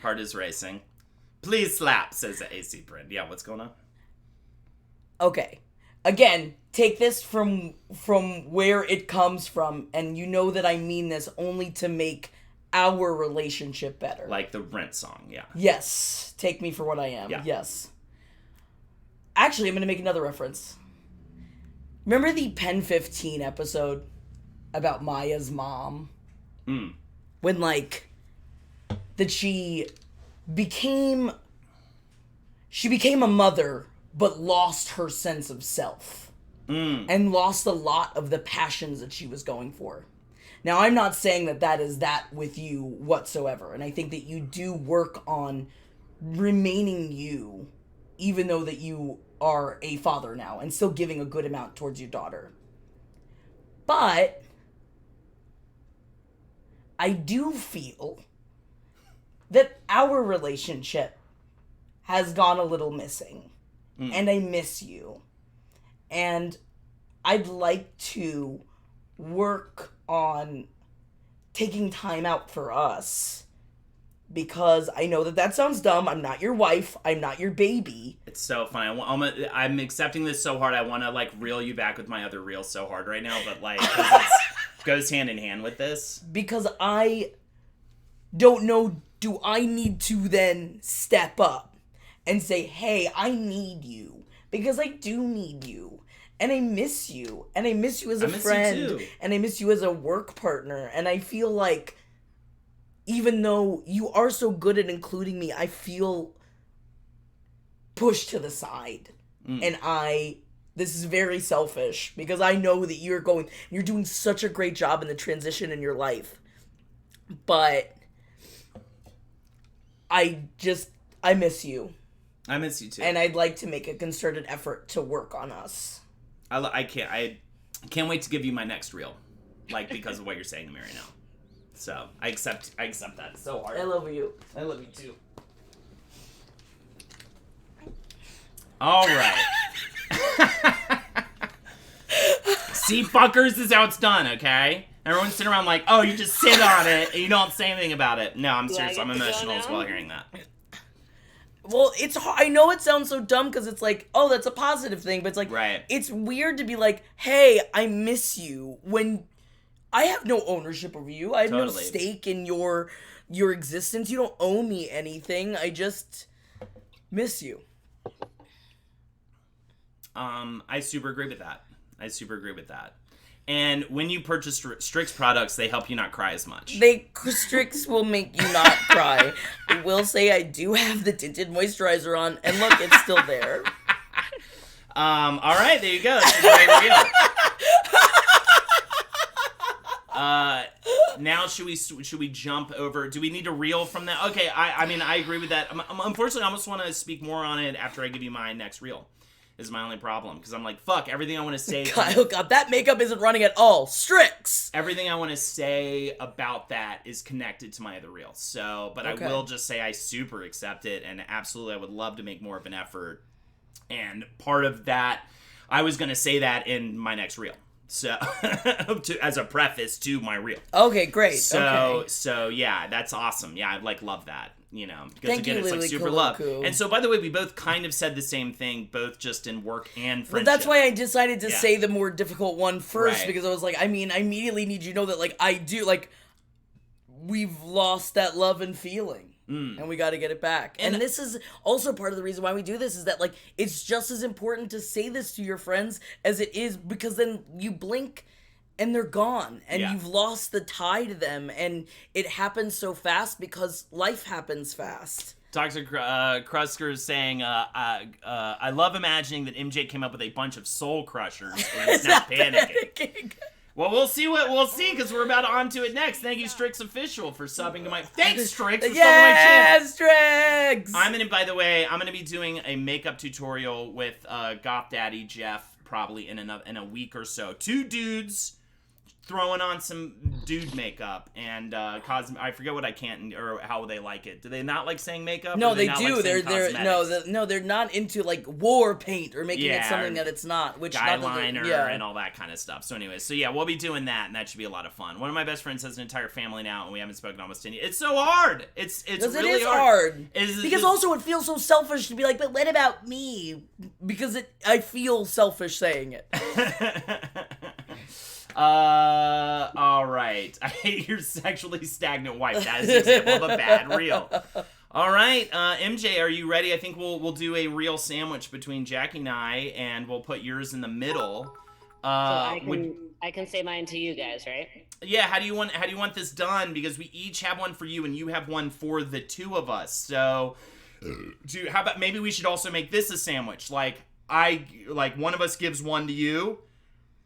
Heart is racing. Please slap, says the AC Print. Yeah, what's going on? Okay. Again, take this from where it comes from, and you know that I mean this only to make our relationship better. Like the Rent song, yeah. Yes. Take me for what I am. Yeah. Yes. Actually, I'm going to make another reference. Remember the Pen 15 episode about Maya's mom? Mm. When, like, that she became a mother, but lost her sense of self. Mm. And lost a lot of the passions that she was going for. Now, I'm not saying that is that with you whatsoever. And I think that you do work on remaining you, even though that you are a father now, and still giving a good amount towards your daughter. But I do feel that our relationship has gone a little missing. And I miss you. And I'd like to work on taking time out for us. Because I know that sounds dumb. I'm not your wife. I'm not your baby. It's so funny. I'm accepting this so hard. I want to, like, reel you back with my other reel so hard right now. But, like, 'cause it goes hand in hand with this. Because I don't know, do I need to then step up and say, hey, I need you? Because I do need you. And I miss you. And I miss you as a friend. You too. And I miss you as a work partner. And I feel like, even though you are so good at including me, I feel pushed to the side. And this is very selfish, because I know that you're doing such a great job in the transition in your life. But I miss you. I miss you too. And I'd like to make a concerted effort to work on us. I can't wait to give you my next reel. Like, because of what you're saying to me right now. So, I accept that so hard. I love you. I love you too. All right. See, fuckers, this is how it's done, okay? Everyone's sitting around like, oh, you just sit on it and you don't say anything about it. No, I'm serious. I'm emotional as well hearing that. Well, I know it sounds so dumb because it's like, oh, that's a positive thing, but it's like, right. It's weird to be like, hey, I miss you, when I have no ownership over you. I have no stake in your existence. You don't owe me anything. I just miss you. I super agree with that. And when you purchase Strix products, they help you not cry as much. Strix will make you not cry. I will say I do have the tinted moisturizer on, and look, it's still there. All right, there you go. That's a great reel. Now should we jump over? Do we need a reel from that? Okay, I mean, I agree with that. Unfortunately, I almost want to speak more on it after I give you my next reel. Is my only problem, because I'm like, fuck, everything I want to say. God, that makeup isn't running at all. Strix! Everything I want to say about that is connected to my other reel. So, but okay. I will just say I super accept it, and absolutely I would love to make more of an effort. And part of that, I was going to say that in my next reel. So, as a preface to my reel. Okay, great. So yeah, that's awesome. Yeah, I love that. You know, because Thank again, you, it's Lily like super love. And so, by the way, we both kind of said the same thing, both just in work and friendship. Well, that's why I decided to say the more difficult one first, because I was like, I mean, I immediately need you to know that, like, I do, like, we've lost that love and feeling. And we got to get it back. And this is also part of the reason why we do this, is that, like, it's just as important to say this to your friends as it is, because then you blink and they're gone, and you've lost the tie to them, and it happens so fast because life happens fast. Toxic Krusker is saying, I love imagining that MJ came up with a bunch of soul crushers and is now panicking. Well, we'll see, because we're about on to it next. Thank you, Strix Official, for subbing to my... Thanks, Strix, for subbing to my channel. Strix! By the way, I'm going to be doing a makeup tutorial with Goth Daddy Jeff probably in a week or so. Two dudes throwing on some dude makeup, and I forget what I can't, or how they like it. Do they not like saying makeup? No, they do. They're not into like war paint or making it something that it's not. Which guy liner and all that kind of stuff. So anyways, so yeah, we'll be doing that, and that should be a lot of fun. One of my best friends has an entire family now, and we haven't spoken almost 10 years. It's so hard. It's really hard. Because also it feels so selfish to be like, but what about me? Because I feel selfish saying it. All right. I hate your sexually stagnant wife. That is an example of a bad reel. All right, MJ, are you ready? I think we'll do a real sandwich between Jackie and I, and we'll put yours in the middle. So I can say mine to you guys, right? Yeah. How do you want this done? Because we each have one for you, and you have one for the two of us. So, how about maybe we should also make this a sandwich? Like one of us gives one to you.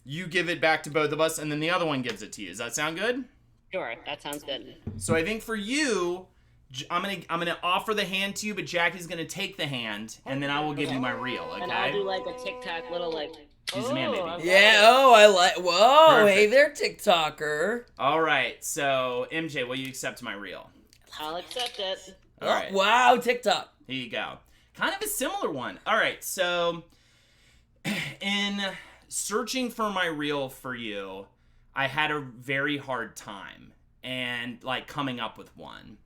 You give it back to both of us, and then the other one gives it to you. Does that sound good? Sure, that sounds good. So I think for you, I'm gonna offer the hand to you, but Jackie's gonna take the hand, and then I will give you my reel. Okay? And I'll do like a TikTok little like. She's a man baby. okay. Yeah. Oh, I like. Whoa. Hey Perfect. there, TikToker. All right. So MJ, will you accept my reel? I'll accept it. All right. Oh, wow, TikTok. Here you go. Kind of a similar one. All right. So in searching for my reel for you, I had a very hard time and like coming up with one.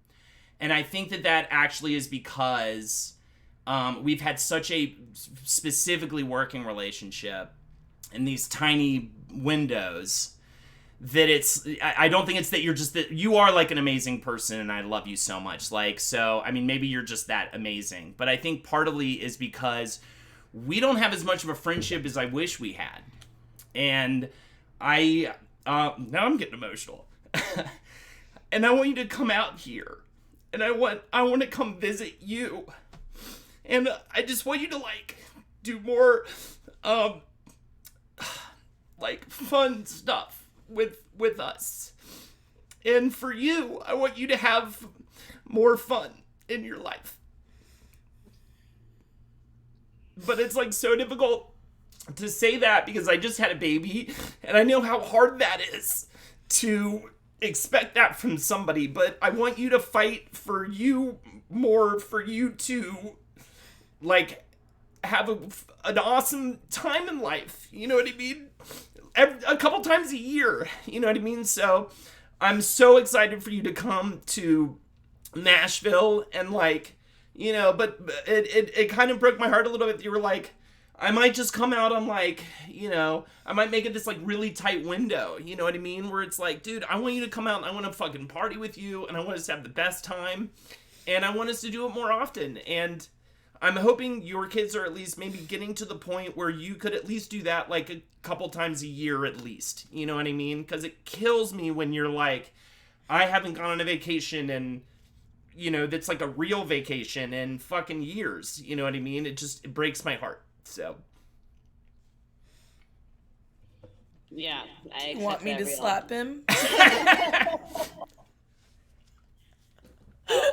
And I think that actually is because we've had such a specifically working relationship in these tiny windows that I don't think it's that you're just that you are like an amazing person and I love you so much. Like, so, I mean, maybe you're just that amazing. But I think partly is because we don't have as much of a friendship as I wish we had. And now I'm getting emotional. And I want you to come out here. And I want to come visit you. And I just want you to like do more like fun stuff with us. And for you, I want you to have more fun in your life. But it's like so difficult to say that because I just had a baby and I know how hard that is to expect that from somebody, but I want you to fight for you more, for you to like have an awesome time in life. You know what I mean? A couple times a year. You know what I mean? So I'm so excited for you to come to Nashville and like, you know, but it kind of broke my heart a little bit. You were like, I might just come out on like, you know, I might make it this like really tight window, you know what I mean? Where it's like, dude, I want you to come out and I want to fucking party with you and I want us to have the best time and I want us to do it more often. And I'm hoping your kids are at least maybe getting to the point where you could at least do that like a couple times a year at least, you know what I mean? Because it kills me when you're like, I haven't gone on a vacation and, you know, that's like a real vacation in fucking years, you know what I mean? It breaks my heart. So, Yeah, I accept You want me that to real. slap him? Oh,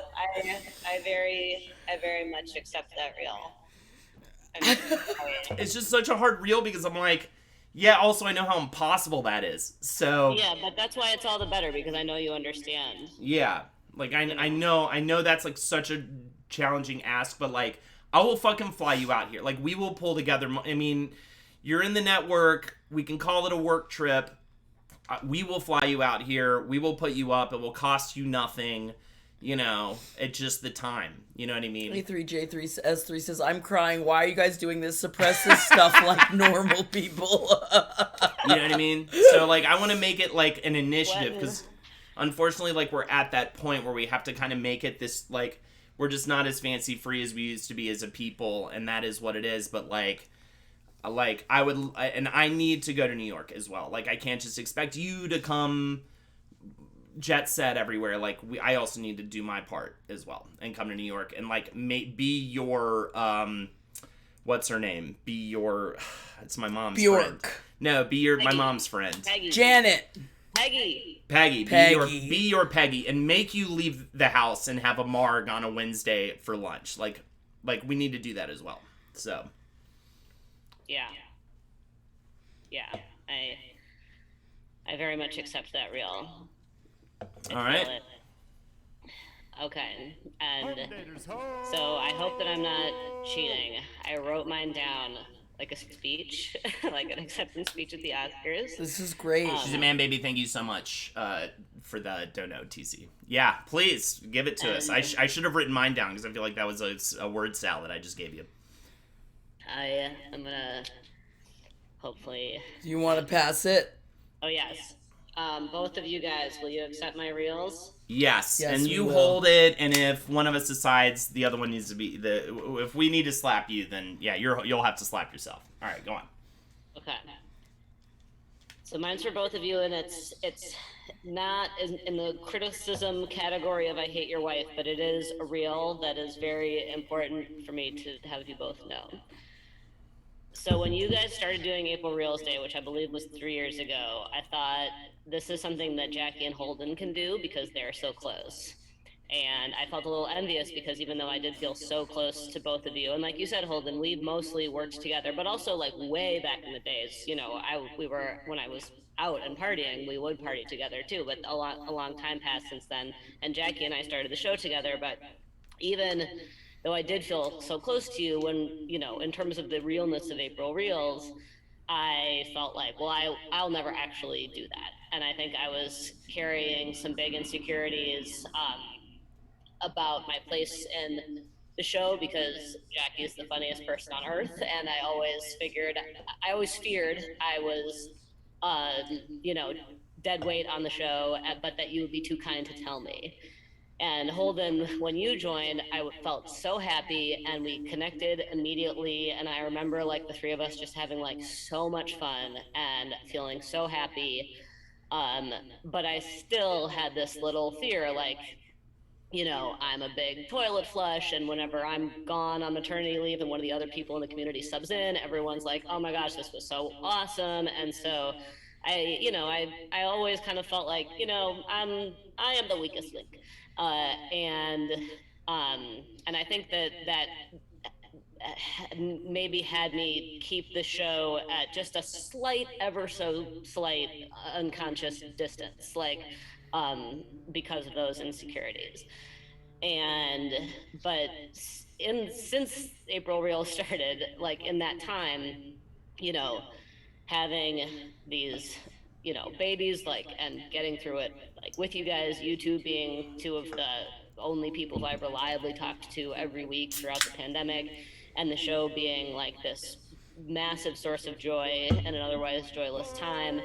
I very much accept that real. I mean, it's just such a hard reel because I'm like, yeah, also I know how impossible that is. So, yeah, but that's why it's all the better because I know you understand. yeah, like I know that's like such a challenging ask, but like I will fucking fly you out here. Like we will pull together. I mean, you're in the network. We can call it a work trip. We will fly you out here. We will put you up. It will cost you nothing. You know, it's just the time. You know what I mean? A3J3S3 says, I'm crying. Why are you guys doing this? Suppress this stuff like normal people. You know what I mean? So, like, I want to make it, like, an initiative, because, unfortunately, like, we're at that point where we have to kind of make it this, like, we're just not as fancy-free as we used to be as a people, and that is what it is, but, like, I need to go to New York as well. Like, I can't just expect you to come jet set everywhere. Like, I also need to do my part as well, and come to New York, and, like, be your, what's her name? Be your, it's my mom's Bjork. friend. No, be your my Peggy. mom's friend. Peggy. Janet. Peggy. Peggy. Peggy. Be your Peggy, and make you leave the house and have a marg on a Wednesday for lunch. Like we need to do that as well. So. Yeah. Yeah. I very much accept that real. I All right. feel it. Okay. And so I hope that I'm not cheating. I wrote mine down like a speech, like an acceptance speech at the Oscars. This is great. She's a man, baby. Thank you so much for the dono, TC. Yeah, please give it to us. I should have written mine down because I feel like that was a word salad I just gave you. I am gonna hopefully. Do you want to pass it? Oh yes. Both of you guys, will you accept my reels? Yes, Yes, and we you will. hold it, and if one of us decides the other one needs to be if we need to slap you, then yeah, you'll have to slap yourself. All right, go on. Okay. So mine's for both of you, and it's not in the criticism category of I hate your wife, but it is a reel that is very important for me to have you both know. So when you guys started doing April Reels Day, which I believe was 3 years ago, I thought this is something that Jackie and Holden can do because they're so close. And I felt a little envious because even though I did feel so close to both of you, and like you said, Holden, we've mostly worked together, but also like way back in the days, you know, we were, when I was out and partying, we would party together too, but a long time passed since then. And Jackie and I started the show together, but even though I did feel so close to you, when, you know, in terms of the realness of April Reels, I felt like, well, I'll never actually do that. And I think I was carrying some big insecurities about my place in the show because Jackie is the funniest person on earth, and I always feared I was, you know, dead weight on the show, but that you would be too kind to tell me. And Holden, when you joined, I felt so happy and we connected immediately. And I remember like the three of us just having like so much fun and feeling so happy. But I still had this little fear, like, you know, I'm a big toilet flush, and whenever I'm gone on maternity leave and one of the other people in the community subs in, everyone's like, oh my gosh, this was so awesome. And so I always kind of felt like, you know, I am the weakest link. And I think that maybe had me keep the show at just a slight, ever so slight unconscious distance, like, because of those insecurities. But since April Reel started, like in that time, you know, having these, you know, babies, like, and getting through it, like with you guys, you two being two of the only people who I've reliably talked to every week throughout the pandemic, and the show being like this massive source of joy in an otherwise joyless time.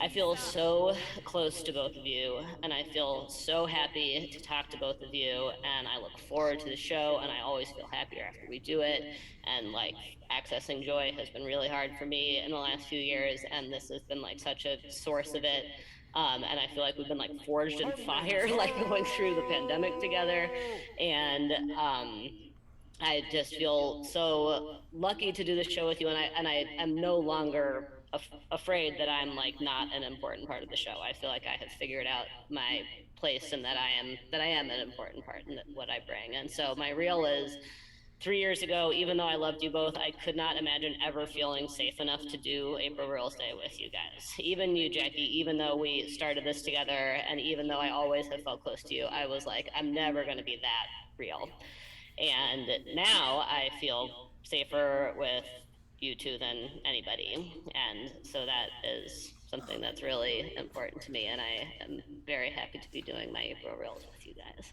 I feel so close to both of you, and I feel so happy to talk to both of you, and I look forward to the show, and I always feel happier after we do it. And like, accessing joy has been really hard for me in the last few years, and this has been like such a source of it. And I feel like we've been like forged in fire, like going through the pandemic together. And I just feel so lucky to do this show with you, and I am no longer afraid that I'm like not an important part of the show. I feel like I have figured out my place, and that I am an important part in what I bring. And so my reel is, 3 years ago, even though I loved you both, I could not imagine ever feeling safe enough to do April Reels Day with you guys. Even you, Jackie, even though we started this together, and even though I always have felt close to you, I was like, I'm never going to be that real. And now I feel safer with you two than anybody. And so that is something that's really important to me, and I am very happy to be doing my April Reels with you guys.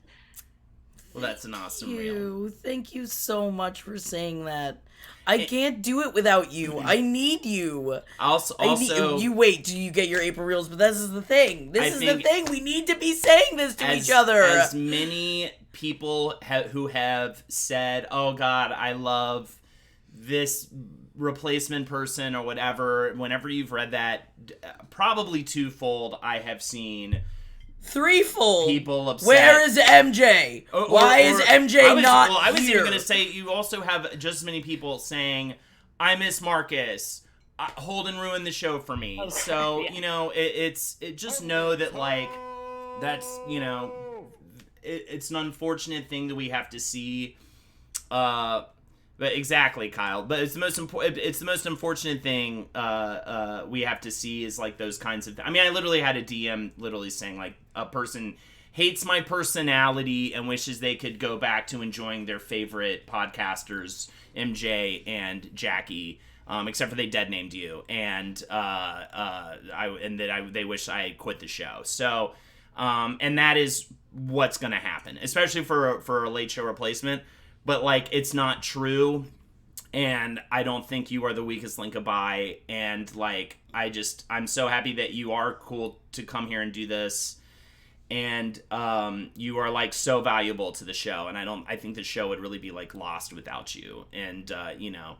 Well, that's an awesome reel. Thank you so much for saying that. I can't do it without you. I need you. Also, you wait till you get your April Reels, but this is the thing. This is the thing. We need to be saying this to each other. As many people who have said, oh God, I love this replacement person or whatever, whenever you've read that, probably twofold, I have seen threefold people upset. Where is MJ? Why is MJ not here? I was even going to say, you also have just as many people saying, I miss Marcus. Holden ruined the show for me. So, yeah. You know, just know that, like, that's, you know, it's an unfortunate thing that we have to see. But exactly, Kyle. But it's the most unfortunate thing we have to see is like those kinds of. I mean, I literally had a DM literally saying like a person hates my personality and wishes they could go back to enjoying their favorite podcasters, MJ and Jackie, except for they dead named you, and they wish I had quit the show. So, and that is what's gonna happen, especially for a late show replacement. But, like, it's not true, and I don't think you are the weakest link of bi, and, like, I'm so happy that you are cool to come here and do this, and you are, like, so valuable to the show, and I think the show would really be, like, lost without you, and, you know,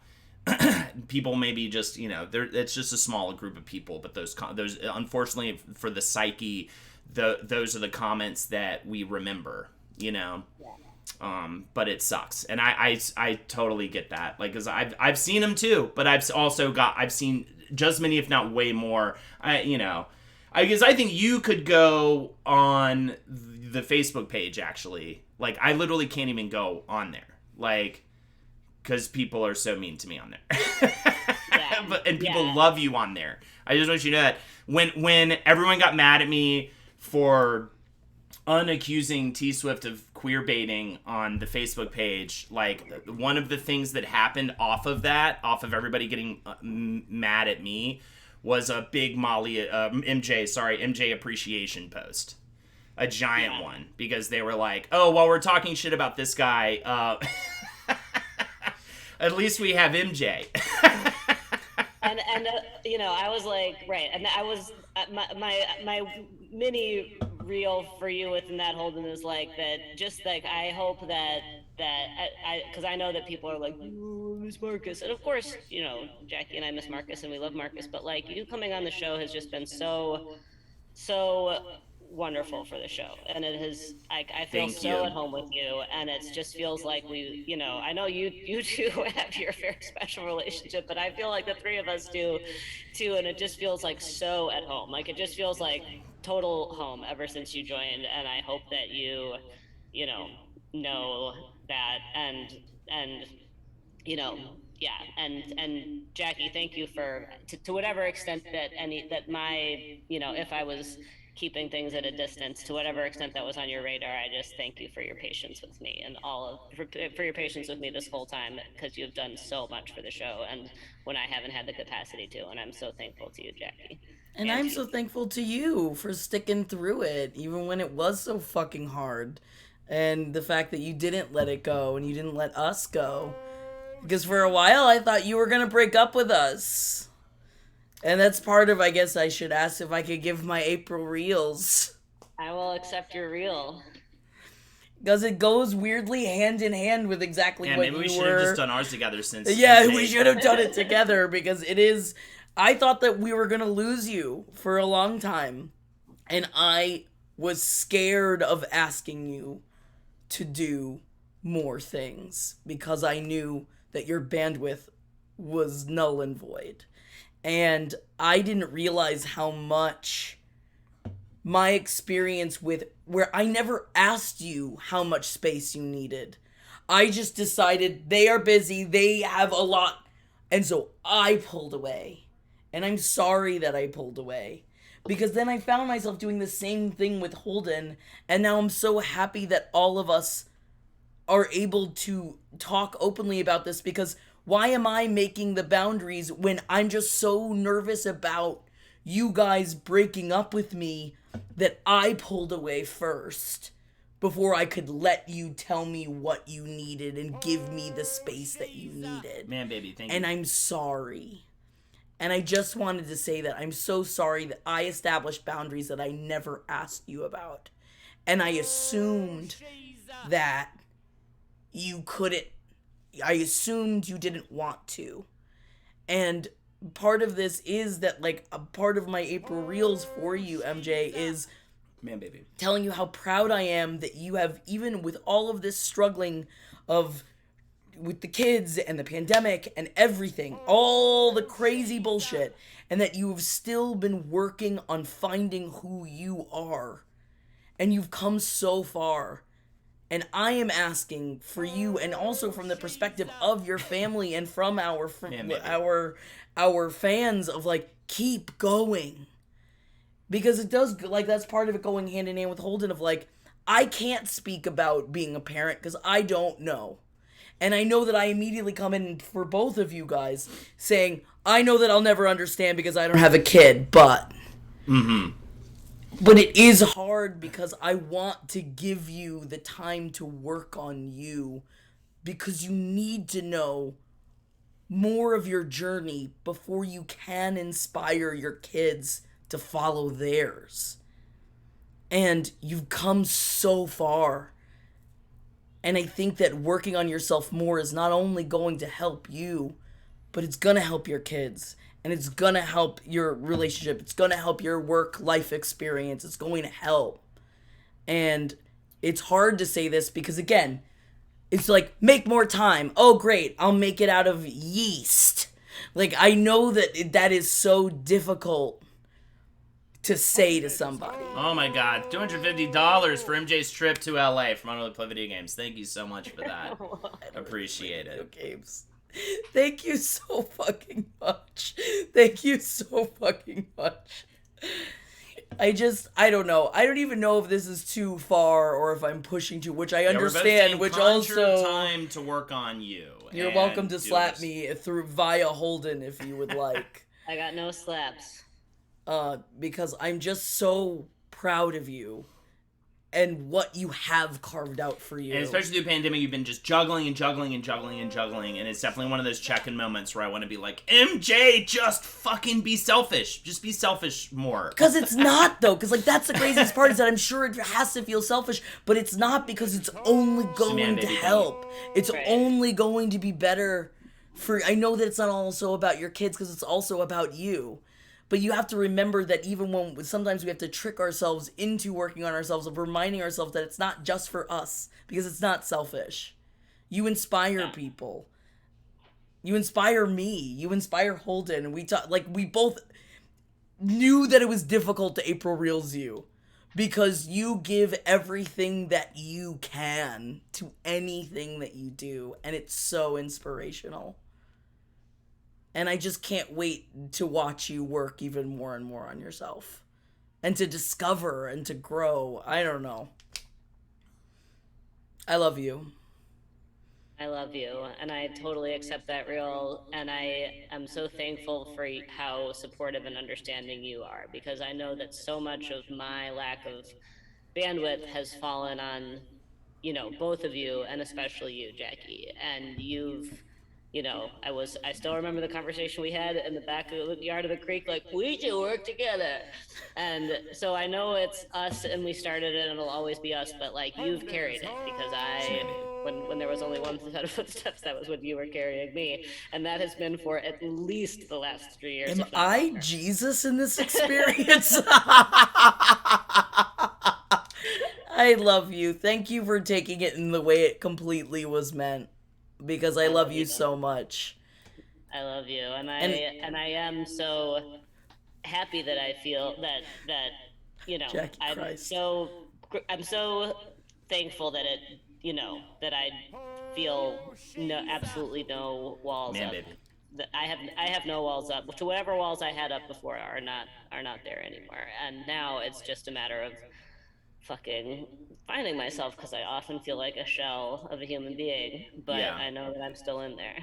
people maybe just, you know, it's just a small group of people, but those unfortunately, for the psyche, those are the comments that we remember, you know? Yeah. But it sucks, and I totally get that, like, because I've seen them too, but I've seen just many, if not way more. Because I think you could go on the Facebook page, actually. Like, I literally can't even go on there. Like, because people are so mean to me on there. Yeah. And people Yeah. love you on there. I just want you to know that. When everyone got mad at me for unaccusing T Swift of queer baiting on the Facebook page, like, one of the things that happened off of everybody getting mad at me, was a big MJ appreciation post. A giant one. Because they were like, oh, while we're talking shit about this guy, at least we have MJ. And you know, I was like, right, and I was my mini reel for you within that Holden is like that. Just like, I hope that because I know that people are like, "Ooh, Miss Marcus," and of course, you know, Jackie and I miss Marcus and we love Marcus, but like, you coming on the show has just been so wonderful for the show, and it has, I feel Thank so you. at home with you, and it just feels like we, you know, I know you two have your very special relationship, but I feel like the three of us do too, and it just feels like so at home. Like, it just feels like total home ever since you joined, and I hope that you know that, and you know, yeah, and Jackie, thank you for to whatever extent that my, you know, if I was keeping things at a distance, to whatever extent that was on your radar, I just thank you for your patience with me, and for your patience with me this whole time, because you've done so much for the show, and when I haven't had the capacity to, and I'm so thankful to you, Jackie. And I'm so thankful to you for sticking through it, even when it was so fucking hard. And the fact that you didn't let it go and you didn't let us go. Because for a while I thought you were going to break up with us. And that's part of, I guess I should ask if I could give my April reels. I will accept your reel. Because it goes weirdly hand in hand with exactly Yeah, what maybe you we should were. have just done ours together since. Yeah, we should have done it together, because it is. I thought that we were gonna lose you for a long time, and I was scared of asking you to do more things because I knew that your bandwidth was null and void, and I didn't realize how much my experience with where I never asked you how much space you needed. I just decided they are busy, they have a lot, and so I pulled away. And I'm sorry that I pulled away. Because then I found myself doing the same thing with Holden, and now I'm so happy that all of us are able to talk openly about this, because why am I making the boundaries when I'm just so nervous about you guys breaking up with me that I pulled away first before I could let you tell me what you needed and give me the space that you needed. Man, baby, thank you. And I'm sorry. And I just wanted to say that I'm so sorry that I established boundaries that I never asked you about. And I assumed that you couldn't, I assumed you didn't want to. And part of this is that, like, a part of my April Reels for you, MJ, is Man, baby. telling you how proud I am that you have, even with all of this struggling of with the kids and the pandemic and everything, all the crazy bullshit, and that you have still been working on finding who you are. And you've come so far. And I am asking for you, and also from the perspective of your family and from our fans, of like, keep going. Because it does, like, that's part of it going hand in hand with Holden, of like, I can't speak about being a parent because I don't know. And I know that I immediately come in for both of you guys saying, I know that I'll never understand because I don't have a kid, but... But it is hard because I want to give you the time to work on you, because you need to know more of your journey before you can inspire your kids to follow theirs. And you've come so far. And I think that working on yourself more is not only going to help you, but it's going to help your kids. And it's going to help your relationship. It's going to help your work-life experience. It's going to help. And it's hard to say this because, again, it's like, make more time. Oh, great. I'll make it out of yeast. Like, I know that that is so difficult to say to somebody. Oh my God, $250 for MJ's trip to LA from Unwilling to Play Video Games. Thank you so much for that. Appreciate it. Games. Thank you so fucking much. Thank you so fucking much. I don't know. I don't even know if this is too far or if I'm pushing too, which I understand, which also time to work on you. You're welcome to slap me via Holden if you would like. I got no slaps. Because I'm just so proud of you and what you have carved out for you. And especially through the pandemic, you've been just juggling and juggling and juggling and juggling, and it's definitely one of those check-in moments where I want to be like, MJ, just fucking be selfish. Just be selfish more. Because it's not, though. Because, like, that's the craziest part is that I'm sure it has to feel selfish, but it's not because it's only going to help. It's only going to be better for... I know that it's not also about your kids because it's also about you. But you have to remember that even when sometimes we have to trick ourselves into working on ourselves, of reminding ourselves that it's not just for us, because it's not selfish. You inspire people. You inspire me. You inspire Holden. We both knew that it was difficult to April Reels you, because you give everything that you can to anything that you do, and it's so inspirational. And I just can't wait to watch you work even more and more on yourself. And to discover and to grow. I don't know. I love you. I love you. And I totally accept that, Real. And I am so thankful for how supportive and understanding you are. Because I know that so much of my lack of bandwidth has fallen on, both of you. And especially you, Jackie. And you've... I still remember the conversation we had in the back of the yard of the creek, like, we should work together. And so I know it's us and we started it and it'll always be us, but like, you've carried it, because when there was only one set of footsteps, that was when you were carrying me. And that has been for at least the last 3 years. Am I longer. Jesus in this experience? I love you. Thank you for taking it in the way it completely was meant. Because I love you so much. I love you, and I am so happy that I feel that Jackie I'm Christ. I'm so thankful that that I feel absolutely no walls Man, up. baby. That I have no walls up. To whatever walls I had up before are not there anymore, and now it's just a matter of fucking finding myself, because I often feel like a shell of a human being, but I know that I'm still in there.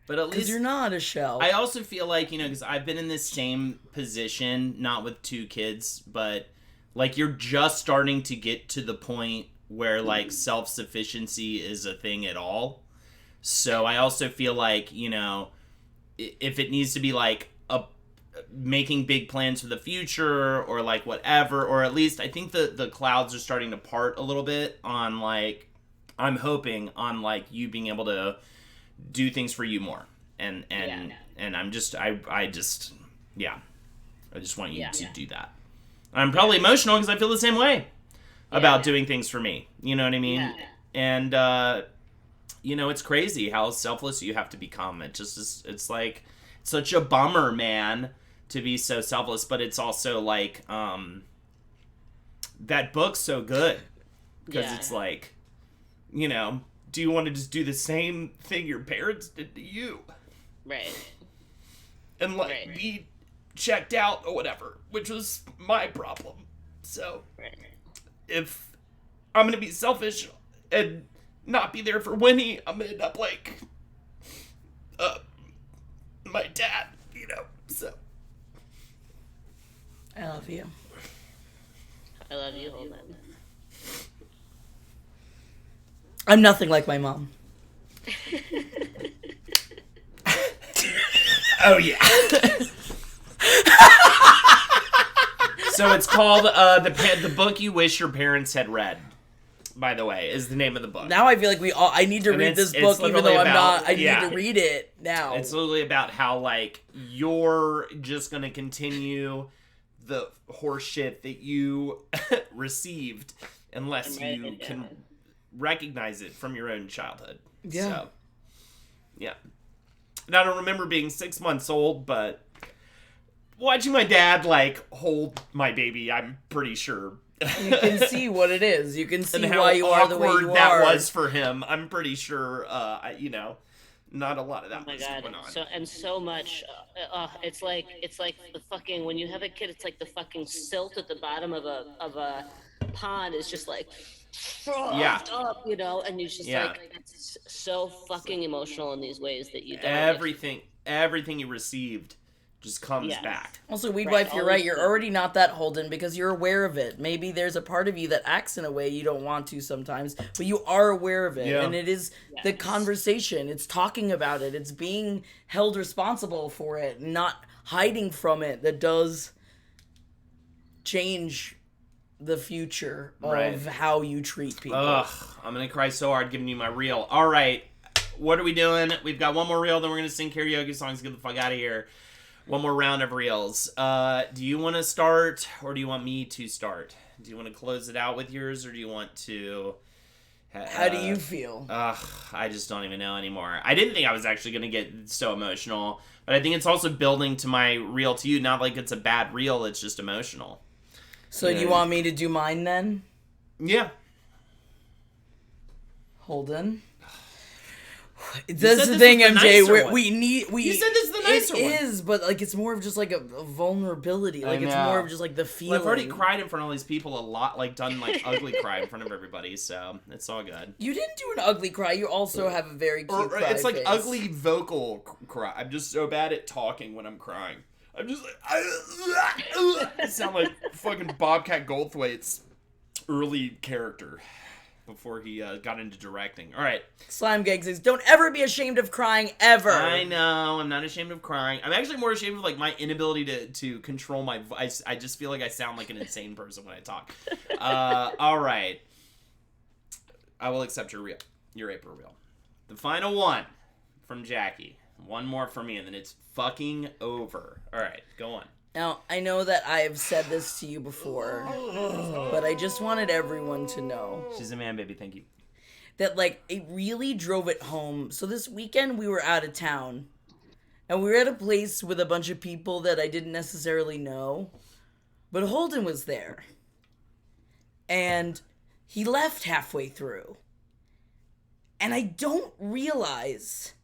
But at least because you're not a shell. I also feel like, because I've been in this same position, not with 2 kids, but like you're just starting to get to the point where like self-sufficiency is a thing at all. So I also feel like, if it needs to be like making big plans for the future or like whatever, or at least I think the clouds are starting to part a little bit on like, I'm hoping on like you being able to do things for you more. And I'm just, I just want you to do that. I'm probably emotional because I feel the same way about doing things for me. You know what I mean? Yeah. And, it's crazy how selfless you have to become. It just is, it's like such a bummer, man, to be so selfless, but it's also like, that book's so good because it's like, do you want to just do the same thing your parents did to you? Right. And like be checked out or whatever, which was my problem. So if I'm going to be selfish and not be there for Winnie, I'm going to end up like, my dad, so. I love you. I love you, Holden. I'm nothing like my mom. Oh, yeah. So it's called The Book You Wish Your Parents Had Read, by the way, is the name of the book. Now I feel like I need to read this book even though I'm not. I need to read it now. It's literally about how, like, you're just going to continue the horse shit that you received unless you can recognize it from your own childhood. Yeah. So, yeah. And I don't remember being 6 months old, but watching my dad like hold my baby, I'm pretty sure. You can see what it is. You can see and how why you are the way awkward you that are. was for him. I'm pretty sure. Not a lot of that Oh my was god! going on. So much. It's like the fucking when you have a kid, it's like the fucking silt at the bottom of a pond is just like frothed up, you know, and you just like it's so fucking emotional in these ways that you don't. Everything you received just comes back. Also, Weed Right, Wife, you're right. You're already not that Holden because you're aware of it. Maybe there's a part of you that acts in a way you don't want to sometimes, but you are aware of it. Yeah. And it is the conversation. It's talking about it. It's being held responsible for it, not hiding from it that does change the future of how you treat people. Ugh, I'm going to cry so hard giving you my reel. All right, what are we doing? We've got one more reel, then we're going to sing karaoke songs, get the fuck out of here. One more round of reels. Do you want to start, or do you want me to start? Do you want to close it out with yours, or do you want to... How do you feel? I just don't even know anymore. I didn't think I was actually going to get so emotional, but I think it's also building to my reel to you. Not like it's a bad reel, it's just emotional. So do you want me to do mine then? Yeah. Holden? That's the thing, MJ. You said this is the nicer one. It is, but like it's more of just like a vulnerability. Like it's more of just like the feeling. Well, I've already cried in front of all these people a lot, like done like ugly cry in front of everybody, so it's all good. You didn't do an ugly cry. You also have a very cute cry It's like face. ugly vocal cry. I'm just so bad at talking when I'm crying. I'm just like I sound like fucking Bobcat Goldthwait's early character before he got into directing. All right. Slime Gang says, "Don't ever be ashamed of crying, ever." I know. I'm not ashamed of crying. I'm actually more ashamed of like my inability to control my voice. I just feel like I sound like an insane person when I talk. All right. I will accept your April reel. The final one from Jackie. One more for me, and then it's fucking over. All right, go on. Now, I know that I have said this to you before, but I just wanted everyone to know. She's a man, baby. Thank you. That, like, it really drove it home. So this weekend, we were out of town. And we were at a place with a bunch of people that I didn't necessarily know. But Holden was there. And he left halfway through. And I don't realize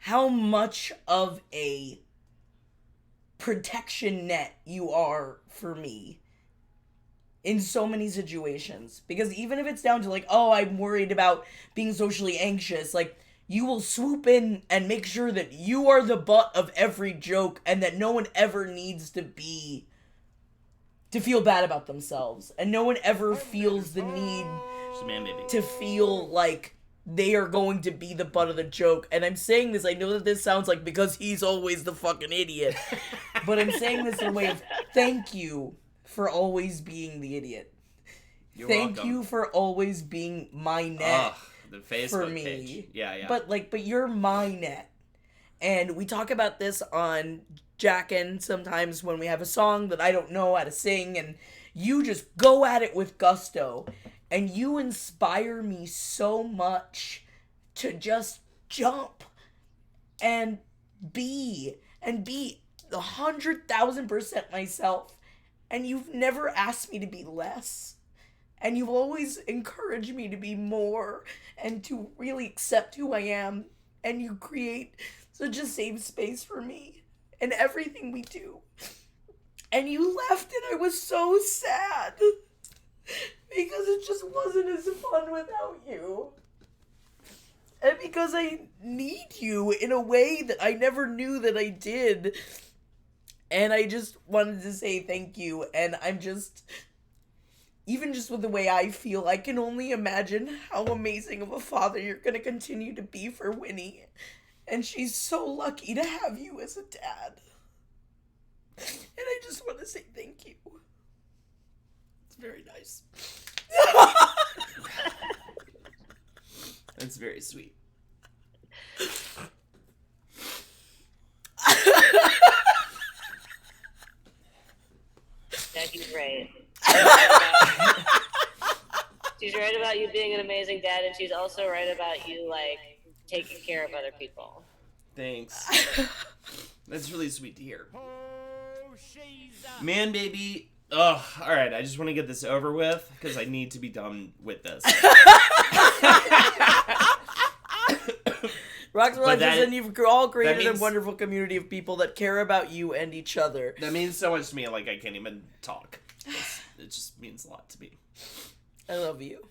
how much of a protection net you are for me in so many situations. Because even if it's down to like, oh, I'm worried about being socially anxious, like, you will swoop in and make sure that you are the butt of every joke and that no one ever needs to feel bad about themselves. And no one ever feels the need She's a man, baby. to feel like they are going to be the butt of the joke. And I'm saying this, I know that this sounds like because he's always the fucking idiot. But I'm saying this in a way of thank you for always being the idiot. Thank welcome. you for always being my net The Facebook for me. page. Yeah. But you're my net. And we talk about this on Jackin' sometimes when we have a song that I don't know how to sing, and you just go at it with gusto. And you inspire me so much to just jump and be 100,000% myself. And you've never asked me to be less. And you've always encouraged me to be more and to really accept who I am. And you create such a safe space for me in everything we do. And you left and I was so sad. Because it just wasn't as fun without you. And because I need you in a way that I never knew that I did. And I just wanted to say thank you. And I'm just, even just with the way I feel, I can only imagine how amazing of a father you're going to continue to be for Winnie. And she's so lucky to have you as a dad. And I just want to say thank you. It's very nice. That's very sweet. Jackie's right. She's right about you being an amazing dad, and she's also right about you, like, taking care of other people. Thanks. That's really sweet to hear. Man, baby. Ugh, all right, I just want to get this over with because I need to be done with this. Rocks and Legends, and you've all created means, a wonderful community of people that care about you and each other. That means so much to me, like I can't even talk. It just means a lot to me. I love you.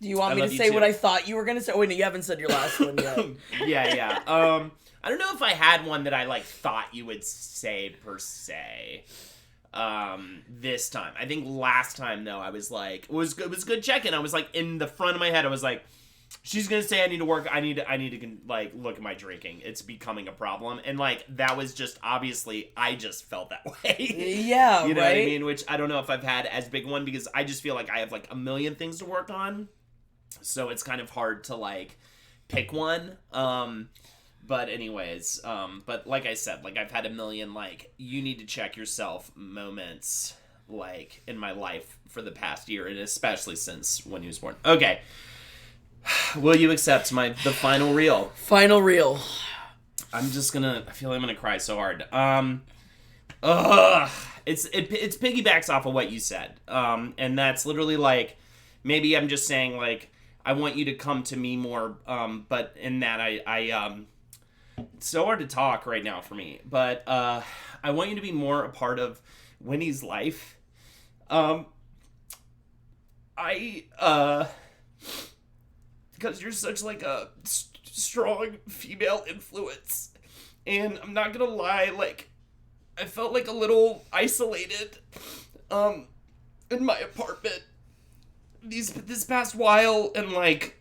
Do you want me to you say too. what I thought you were going to say? Oh, wait, no, you haven't said your last one yet. Yeah. I don't know if I had one that I, like, thought you would say, per se. This time. I think last time, though, I was like, it was good check-in. I was, like, in the front of my head, I was like, she's gonna say I need to work. I need to like look at my drinking. It's becoming a problem, and like that was just obviously I just felt that way. Yeah, you know right? what I mean. Which I don't know if I've had as big one because I just feel like I have like a million things to work on, so it's kind of hard to like pick one. But anyways, but like I said, like I've had a million like you need to check yourself moments like in my life for the past year, and especially since when he was born. Okay. Will you accept the final reel? Final reel. I feel I'm gonna cry so hard. It's piggybacks off of what you said. And that's literally like, maybe I'm just saying like, I want you to come to me more. But in that it's so hard to talk right now for me. But I want you to be more a part of Winnie's life. Because you're such like a strong female influence, and I'm not gonna lie, like I felt like a little isolated in my apartment this past while, and like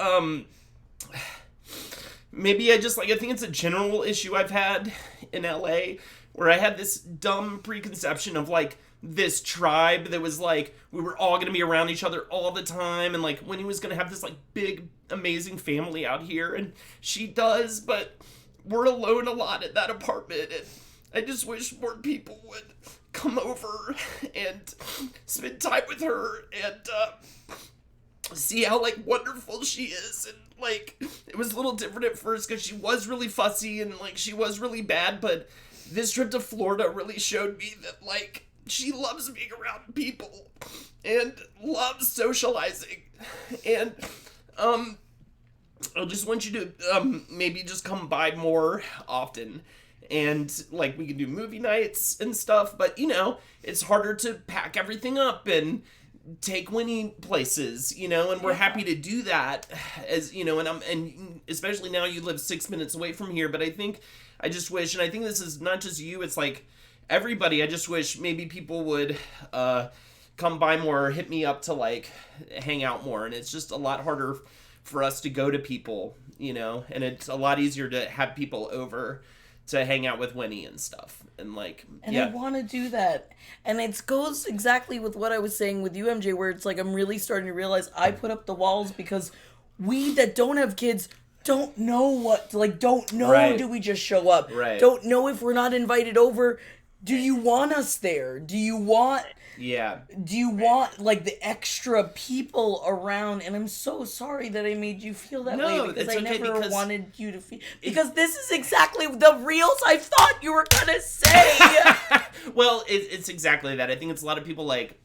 maybe I think it's a general issue I've had in LA where I had this dumb preconception of like this tribe that was like we were all gonna be around each other all the time, and like Winnie was gonna have this like big amazing family out here, and she does, but we're alone a lot in that apartment, and I just wish more people would come over and spend time with her and see how like wonderful she is. And like it was a little different at first because she was really fussy and like she was really bad, but this trip to Florida really showed me that like she loves being around people and loves socializing. And I just want you to maybe just come by more often, and like we can do movie nights and stuff, but you know it's harder to pack everything up and take Winnie places, you know, and we're happy to do that, as you know, and especially now you live 6 minutes away from here. But I just wish, and I think this is not just you, it's like everybody, I just wish maybe people would come by more or hit me up to like hang out more. And it's just a lot harder for us to go to people, you know, and it's a lot easier to have people over to hang out with Winnie and stuff. And like, and yeah. I want to do that. And it goes exactly with what I was saying with you, MJ, where it's like I'm really starting to realize I put up the walls because we that don't have kids don't know what to, like, don't know, right. Do we just show up? Right. Don't know if we're not invited over. Do you want us there? Do you want like the extra people around? And I'm so sorry that I made you feel that way because I never wanted you to feel, because this is exactly the reels I thought you were gonna say. Well, it's exactly that. I think it's a lot of people like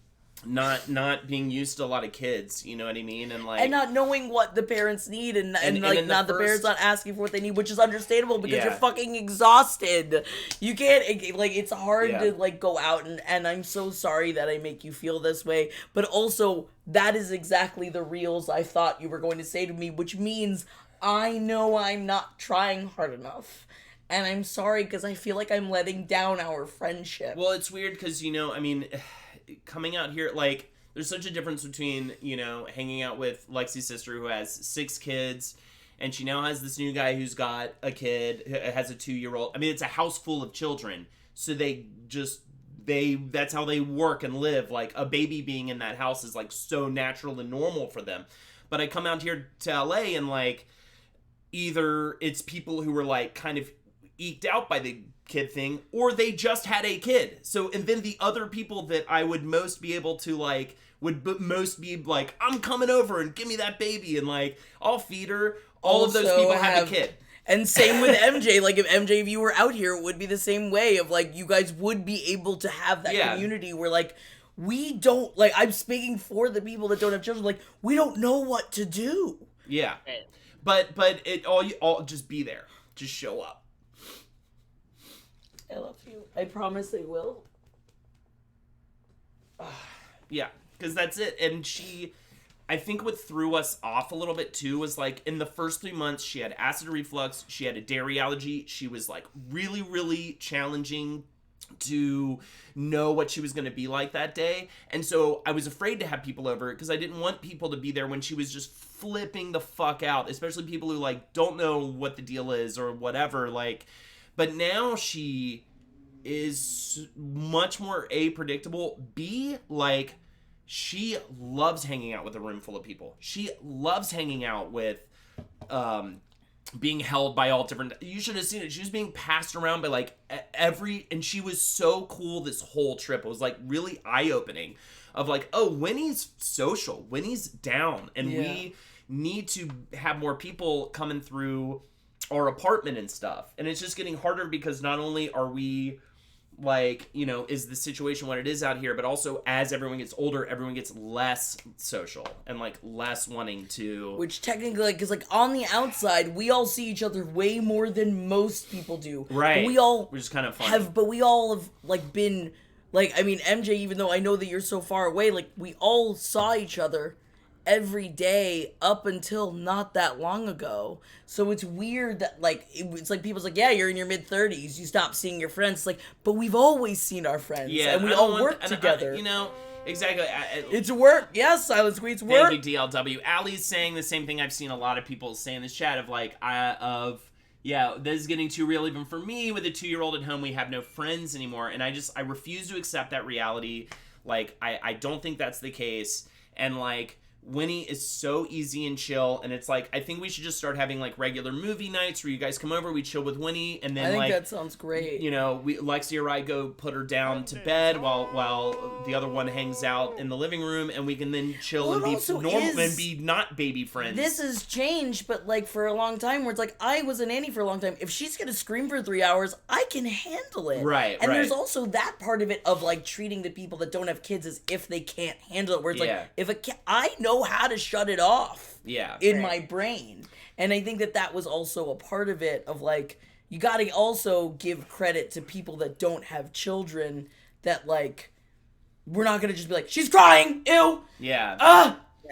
not being used to a lot of kids, you know what I mean, and like, and not knowing what the parents need, and like not the parents not asking for what they need, which is understandable because you're fucking exhausted. You can't, like, it's hard to like go out, and I'm so sorry that I make you feel this way, but also that is exactly the reels I thought you were going to say to me, which means I know I'm not trying hard enough. And I'm sorry because I feel like I'm letting down our friendship. Well, it's weird because, you know, I mean, coming out here, like, there's such a difference between, you know, hanging out with Lexi's sister who has 6 kids, and she now has this new guy who's got a kid, has a 2-year-old. I mean, it's a house full of children, so that's how they work and live. Like, a baby being in that house is, like, so natural and normal for them. But I come out here to LA and, like, either it's people who were, like, kind of eked out by the kid thing, or they just had a kid. So, and then the other people that I would most be able to like would most be like, I'm coming over and give me that baby, and like I'll feed her. All of those people have a kid. And same with MJ. Like, if you were out here, it would be the same way of, like, you guys would be able to have that community where, like, we don't, like, I'm speaking for the people that don't have children, like, we don't know what to do. Yeah. But it all just be there. Just show up. I love you. I promise I will. Yeah, because that's it. And I think what threw us off a little bit too was like in the first 3 months, she had acid reflux, she had a dairy allergy, she was like really, really challenging to know what she was going to be like that day. And so I was afraid to have people over because I didn't want people to be there when she was just flipping the fuck out, especially people who like don't know what the deal is or whatever. Like, but now she is much more A, predictable, B, like she loves hanging out with a room full of people. She loves hanging out with being held by all different, you should have seen it, she was being passed around by like and she was so cool this whole trip. It was like really eye-opening of like, oh, Winnie's social, Winnie's down, and we need to have more people coming through our apartment and stuff. And it's just getting harder because not only are we like, you know, is the situation what it is out here, but also as everyone gets older, everyone gets less social and like less wanting to, which technically, like, because like on the outside we all see each other way more than most people do, right? But we all, which is kind of funny, but we all have like been like, I mean, MJ, even though I know that you're so far away, like we all saw each other every day up until not that long ago. So it's weird that like it's like people's like, yeah, you're in your mid-30s, you stop seeing your friends. Like, but we've always seen our friends, and we all work together. You know, exactly. It's work. Yes, Silent Squeeze, work. Thank you, DLW. Allie's saying the same thing I've seen a lot of people say in this chat of like, yeah, this is getting too real even for me. With a 2-year-old at home, we have no friends anymore, and I refuse to accept that reality. Like, I don't think that's the case, and like, Winnie is so easy and chill, and it's like, I think we should just start having like regular movie nights where you guys come over, we chill with Winnie, and then I think that sounds great. You know, Lexi or I go put her down to bed while the other one hangs out in the living room, and we can then chill and be normal and be not baby friends. This has changed, but like for a long time, where it's like I was a nanny for a long time. If she's gonna scream for 3 hours, I can handle it. Right. And there's also that part of it of like treating the people that don't have kids as if they can't handle it. Where it's like, if a kid, I know how to shut it off in my brain. And I think that was also a part of it of like, you gotta also give credit to people that don't have children, that like, we're not gonna just be like, she's crying, ew,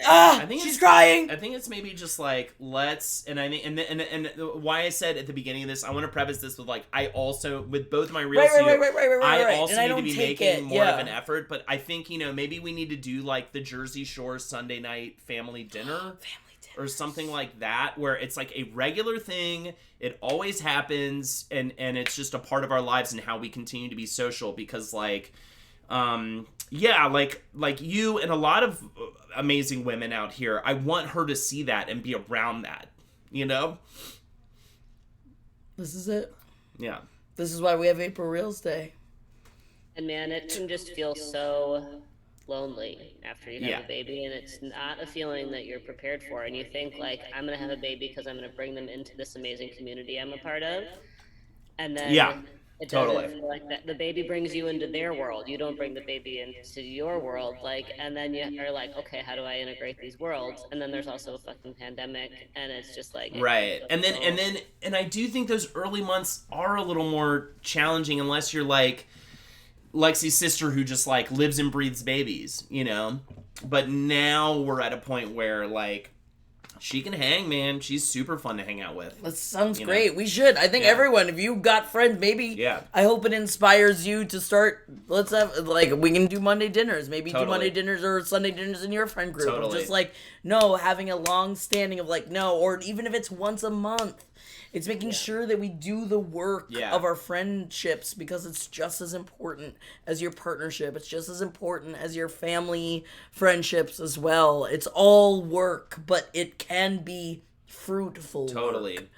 I think she's crying. I think it's maybe just like, let's, and I think, and why I said at the beginning of this, I want to preface this with like, I also, with both my reels, I also need to be making more of an effort, but I think, you know, maybe we need to do like the Jersey Shore Sunday night family dinner. Or something like that, where it's like a regular thing, it always happens, and it's just a part of our lives and how we continue to be social, because like, like you and a lot of amazing women out here, I want her to see that and be around that, you know? This is it. Yeah. This is why we have April Reels Day. And man, it can just feel so lonely after you have a baby, and it's not a feeling that you're prepared for, and you think like, I'm gonna have a baby because I'm gonna bring them into this amazing community I'm a part of, and then it doesn't feel like that. The baby brings you into their world, you don't bring the baby into your world, like, and then you're like, okay, how do I integrate these worlds? And then there's also a fucking pandemic, and it's just like, and I do think those early months are a little more challenging unless you're like Lexi's sister who just like lives and breathes babies, you know? But now we're at a point where like she can hang, man. She's super fun to hang out with. That sounds great. We should. I think everyone, if you've got friends, maybe I hope it inspires you to start, let's have, like, we can do Monday dinners. Maybe do Monday dinners or Sunday dinners in your friend group. Just like, no, having a long standing of like, no, or even if it's once a month. It's making sure that we do the work of our friendships, because it's just as important as your partnership. It's just as important as your family friendships as well. It's all work, but it can be fruitful. Totally. Work.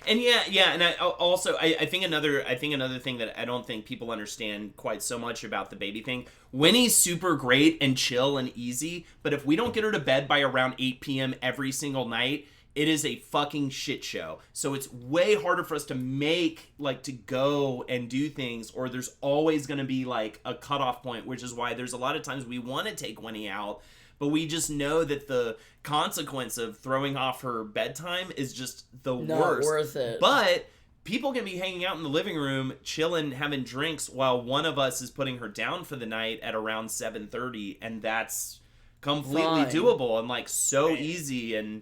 And and I think another thing that I don't think people understand quite so much about the baby thing. Winnie's super great and chill and easy, but if we don't get her to bed by around 8 p.m. every single night, it is a fucking shit show. So it's way harder for us to make, like, to go and do things, or there's always going to be, like, a cutoff point, which is why there's a lot of times we want to take Winnie out, but we just know that the consequence of throwing off her bedtime is just the Not worst. worth it. But people can be hanging out in the living room, chilling, having drinks, while one of us is putting her down for the night at around 7:30, and that's completely Fine. doable and, like, so easy. And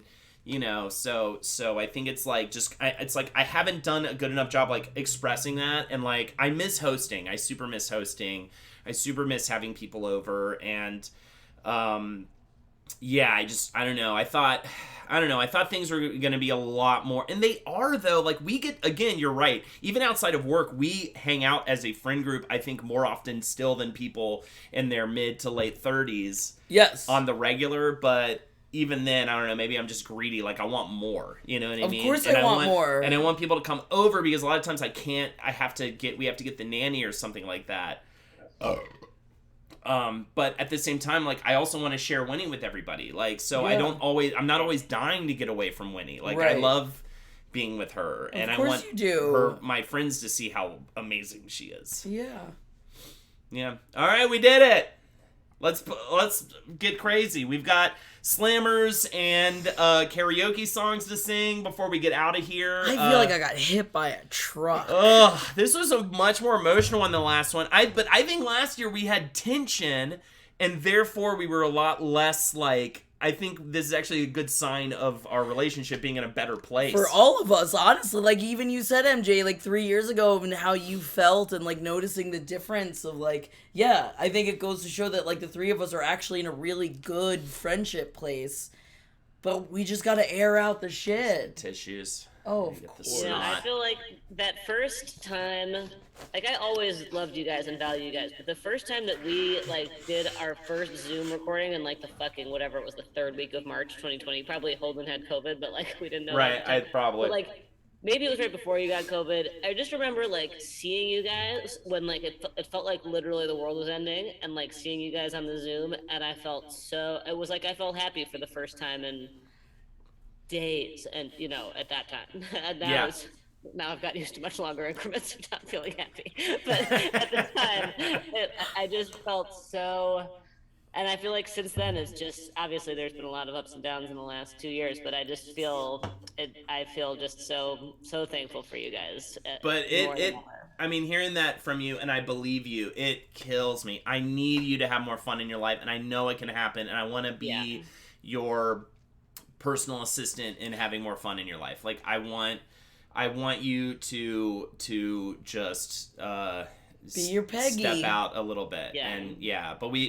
so I think it's like I haven't done a good enough job, like, expressing that. And, like, I miss hosting. I super miss hosting. I super miss having people over. And yeah, I don't know. I thought things were going to be a lot more, and they are, though. Like, we get, again, you're right, even outside of work, we hang out as a friend group, I think, more often still than people in their mid to late 30s. Yes. On the regular. But even then, I don't know, maybe I'm just greedy. Like, I want more, you know what I mean? Of course I want more. And I want people to come over, because a lot of times we have to get the nanny or something like that. But at the same time, like, I also want to share Winnie with everybody. Like, so Yeah. I'm not always dying to get away from Winnie. Like, I Right. love being with her, and I course want you do. my friends to see how amazing she is. Yeah. Yeah. All right, we did it. Let's get crazy. We've got slammers and karaoke songs to sing before we get out of here. I feel like I got hit by a truck. Ugh, this was a much more emotional one than the last one. But I think last year we had tension, and therefore we were a lot less, like, I think this is actually a good sign of our relationship being in a better place. For all of us, honestly, like, even you said, MJ, like 3 years ago, and how you felt, and, like, noticing the difference of, like, yeah, I think it goes to show that, like, the three of us are actually in a really good friendship place, but we just gotta air out the shit. Tissues. Oh, Get of the course. Yeah, I snot. feel like that first time, like, I always loved you guys and value you guys, but the first time that we, like, did our first Zoom recording in, like, the fucking, whatever, it was the 3rd week of March 2020, probably Holden had COVID, but, like, we didn't know. Right, at the time. probably. But, like, maybe it was right before you got COVID. I just remember, like, seeing you guys when, like, it felt like literally the world was ending, and, like, seeing you guys on the Zoom, and I felt it was like I felt happy for the first time in days, and, at that time. And Yeah. now I've got used to much longer increments of not feeling happy. But at the time, I just felt so. And I feel like since then, it's just, obviously there's been a lot of ups and downs in the last 2 years, but I just feel I feel just so thankful for you guys. But more than ever. I mean, hearing that from you, and I believe you, it kills me. I need you to have more fun in your life, and I know it can happen, and I want to be your personal assistant in having more fun in your life. Like, I want you to just Be your Peggy. step out a little bit. Yeah. And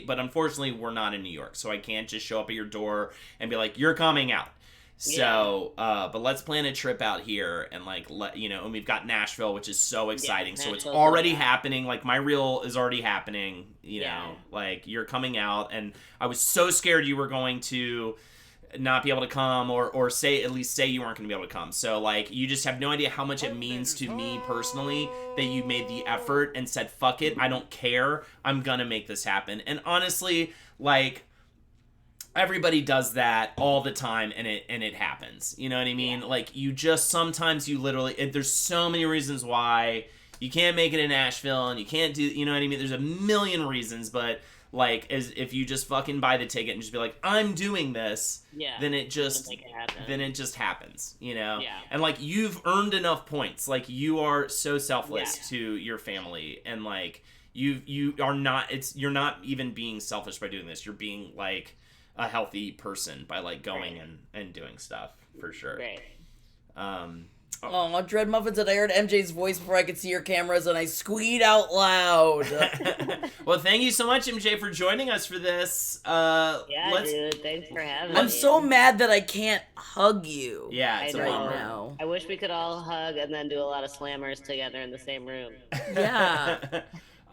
but unfortunately we're not in New York, so I can't just show up at your door and be like, you're coming out. So but let's plan a trip out here, and, like, and we've got Nashville, which is so exciting. So it's Nashville's already really happening. Like, my reel is already happening, Yeah. like, you're coming out, and I was so scared you were going to not be able to come, or at least say you weren't going to be able to come. So, like, you just have no idea how much it means to me personally that you made the effort and said, fuck it, I don't care, I'm gonna make this happen. And honestly, like, everybody does that all the time, and it happens. You know what I mean? Yeah. Like, you just, sometimes you literally, there's so many reasons why you can't make it in Nashville, and you can't do, you know what I mean? There's a million reasons, but, like, as if you just fucking buy the ticket and just be like, I'm doing this, Yeah. then it just Make it happen. happens, Yeah. And, like, you've earned enough points. Like, you are so selfless Yeah. to your family, and, like, you're not even being selfish by doing this. You're being, like, a healthy person by, like, going and doing stuff, for sure. Great. Oh, Dread Muffin said I heard MJ's voice before I could see your cameras, and I squeaked out loud. Well, thank you so much, MJ, for joining us for this. Dude, thanks for having me. I'm so mad that I can't hug you. Yeah, it's I a know. bummer. Right now. I wish we could all hug and then do a lot of slammers together in the same room. Yeah.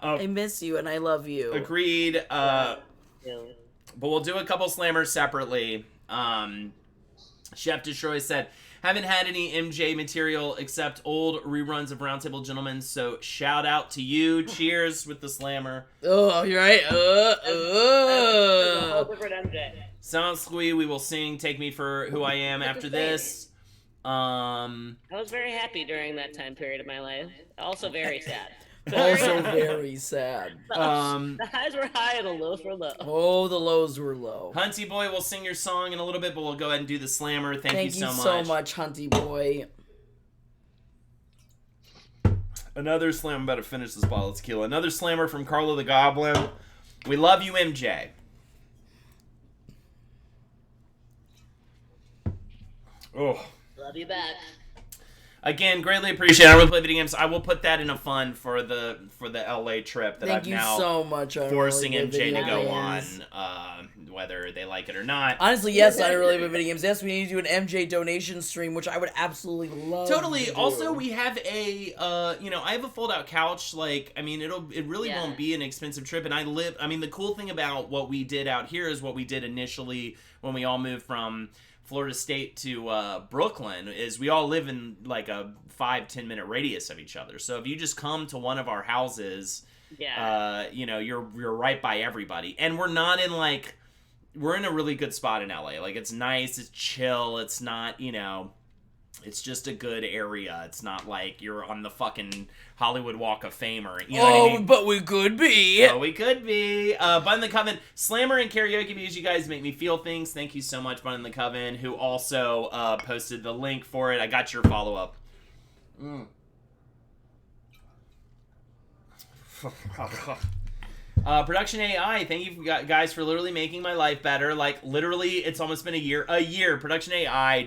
I miss you and I love you. Agreed. Ew. But we'll do a couple slammers separately. Chef Destroy said, haven't had any MJ material except old reruns of Roundtable Gentlemen, so shout out to you. Cheers with the slammer. Oh, you're right. That's a whole different MJ. Silent Squee, we will sing Take Me For Who I Am after this. I was very happy during that time period of my life. Also very sad. Also very sad. The highs were high and the lows were low. Oh, the lows were low. Hunty Boy will sing your song in a little bit, but we'll go ahead and do the slammer. Thank you so much, Hunty Boy. Another slam. I'm about to finish this bottle of tequila. Another slammer from Carlo the Goblin. We love you, MJ. Oh. Love you back. Again, greatly appreciate it. I really play video games. I will put that in a fund for the LA trip that Thank I've you now so much. forcing MJ to go games. on, whether they like it or not. Honestly, yes, I really play video games. Yes, we need to do an MJ donation stream, which I would absolutely love. Totally. to do. Also, we have a, I have a fold-out couch. Like, I mean, it really won't be an expensive trip. And the cool thing about what we did out here is what we did initially when we all moved from Florida State to Brooklyn is we all live in like a 5-10 minute radius of each other. So if you just come to one of our houses, you're right by everybody. And we're not in like, we're in a really good spot in LA. Like it's nice, it's chill, it's not, it's just a good area. It's not like you're on the fucking Hollywood Walk of Fame or, you know what I mean? But we could be. Oh, we could be. Bun in the Coven, Slammer and Karaoke, because you guys make me feel things. Thank you so much, Bun in the Coven, who also posted the link for it. I got your follow-up. Production AI, thank you guys for literally making my life better. Like literally, it's almost been a year. Production AI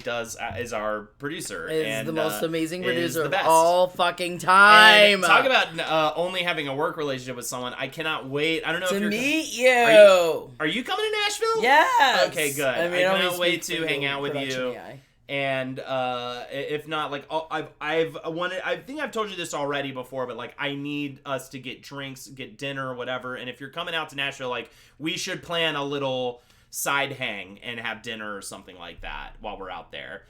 is our producer. Is the most amazing producer of best. all fucking time. And talk about only having a work relationship with someone. I cannot wait. I don't know to if you're meete you. Are you coming to Nashville? Yes. Okay, good. I mean, I cannot wait to hang out with you. AI. And if not, like I think I've told you this already before, but like I need us to get drinks, get dinner, or whatever. And if you're coming out to Nashville, like we should plan a little side hang and have dinner or something like that while we're out there.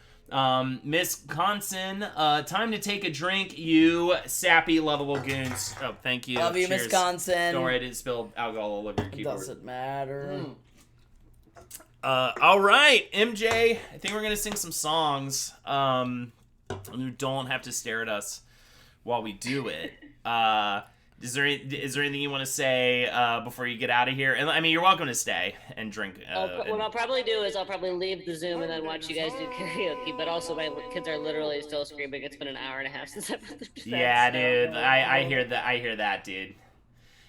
Miss Conson, time to take a drink, you sappy, lovable goons. Oh, thank you. Love you, Cheers. Miss Conson. Don't worry, I didn't spill alcohol all over your It keyboard. doesn't matter. All right, MJ. I think we're gonna sing some songs. You don't have to stare at us while we do it. Is there anything you want to say before you get out of here? And I mean, you're welcome to stay and drink. What I'll probably do is I'll probably leave the Zoom and then watch you guys do karaoke. But also, my kids are literally still screaming. It's been an hour and a half since I've put them to bed. Yeah, so, dude. I hear that. I hear that, dude.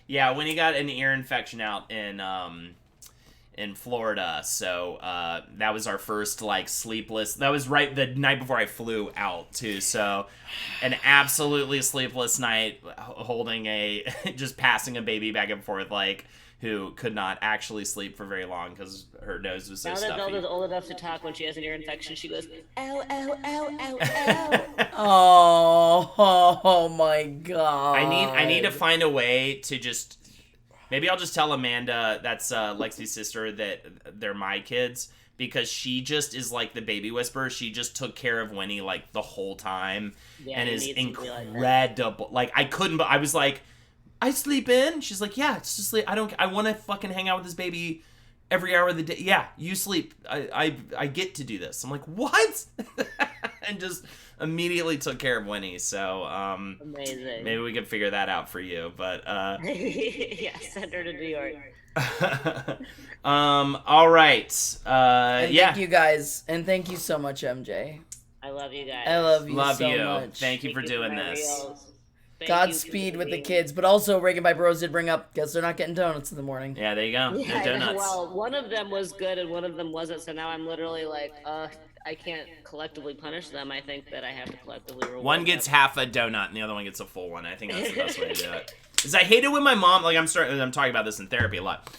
Yeah, when he got an ear infection out in Florida, so that was our first like sleepless. That was right the night before I flew out too. So an absolutely sleepless night, holding just passing a baby back and forth, like who could not actually sleep for very long because her nose was so now stuffy. that Zelda's old enough to talk, when she has an ear infection, she goes, ow, ow, ow, ow, ow. Oh my god. I need to find a way to just. Maybe I'll just tell Amanda, that's Lexi's sister, that they're my kids, because she just is like the baby whisperer. She just took care of Winnie like the whole time, and is incredible. Like I couldn't, but I was like, I sleep in. She's like, yeah, it's just sleep. I want to fucking hang out with this baby every hour of the day. Yeah, you sleep. I get to do this. I'm like, what? And just immediately took care of Winnie. So amazing. Maybe we could figure that out for you. But yeah, send her to New York. All right. Thank you guys, and thank you so much, MJ. I love you guys. I love you Love so you. much. Thank you for doing this. Godspeed with the kids, but also Reagan by Bros did bring up, guess they're not getting donuts in the morning. Yeah, there you go. Yeah, No donuts. well, one of them was good and one of them wasn't, so now I'm literally like, I can't collectively punish them. I think that I have to collectively reward One gets them. half a donut and the other one gets a full one. I think that's the best way to do it. Because I hate it when my mom, like I'm talking about this in therapy a lot.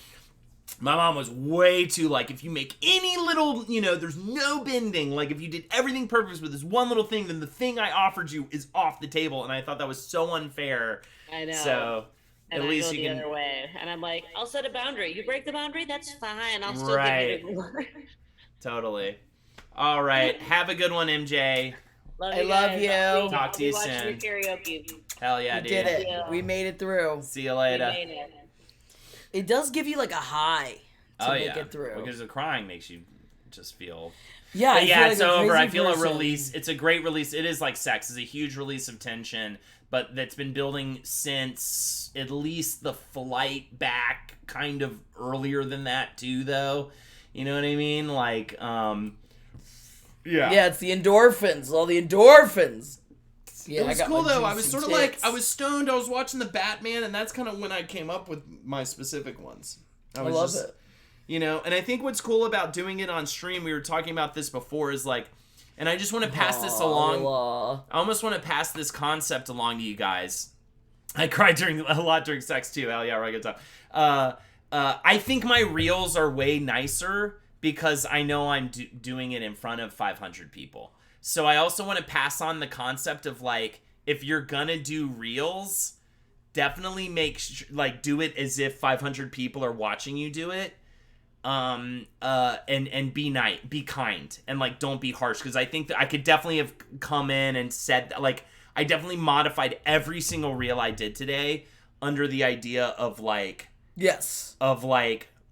My mom was way too like, if you make any little, there's no bending. Like if you did everything perfect with this one little thing, then the thing I offered you is off the table. And I thought that was so unfair. I know. So and at I least go you the can. other way. And I'm like, I'll set a boundary. You break the boundary, that's fine. I'll still Right. give you the Totally. All right. Have a good one, MJ. Love I you love guys. you. I'll be Talk to you watching soon. your karaoke. Hell yeah, We dude. did it. Yeah. We made it through. See you We later. made it. It does give you like a high to Oh make yeah, it through. because the crying makes you just feel. Yeah, But I yeah, feel like it's a over. I crazy feel a person. release. It's a great release. It is like sex. It's a huge release of tension, but that's been building since at least the flight back, kind of earlier than that too, though. You know what I mean? Like, Yeah, it's the endorphins. All the endorphins. Yeah, It was I got cool my though. I was juicy sort of like, tits. I was stoned. I was watching the Batman, and that's kind of when I came up with my specific ones. I was love just, it. You know, and I think what's cool about doing it on stream, we were talking about this before, is like, and I just want to pass this along. I almost want to pass this concept along to you guys. I cried a lot during sex too. Hell yeah, right, good time. I think my reels are way nicer because I know I'm doing it in front of 500 people. So I also want to pass on the concept of like, if you're gonna do reels, definitely do it as if 500 people are watching you do it. And be kind, and like don't be harsh, because I think that I could definitely have come in and said, like, I definitely modified every single reel I did today under the idea of like, Yes.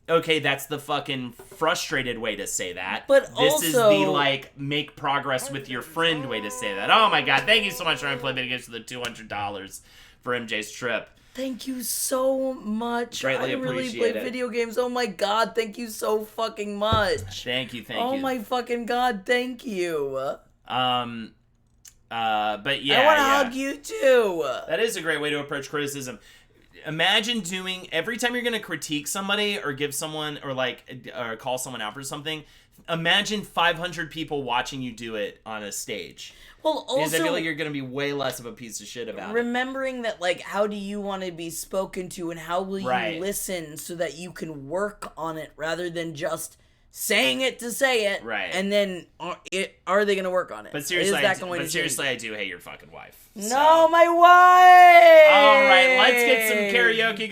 Okay, that's the fucking frustrated way to say that. But this is also- the like make progress with your friend way to say that. Oh my god, thank you so much, Ryan Play Video Games, for the $200 for MJ's trip. Thank you so much. Greatly I really appreciate play it. video games. Oh my god, thank you so fucking much. Thank you. Oh my fucking god, thank you. But yeah, I want to hug you too. That is a great way to approach criticism. Imagine doing every time you're going to critique somebody or give someone or call someone out for something. Imagine 500 people watching you do it on a stage. Well, Because I feel also like you're going to be way less of a piece of shit about it. remembering that, like, how do you want to be spoken to, and how will Right. you listen so that you can work on it rather than just saying it to say it. Right. And then are they going to work on it? But seriously, Is that going to seriously, I do hate your fucking wife. No, my wife. All right, let's get some karaoke going.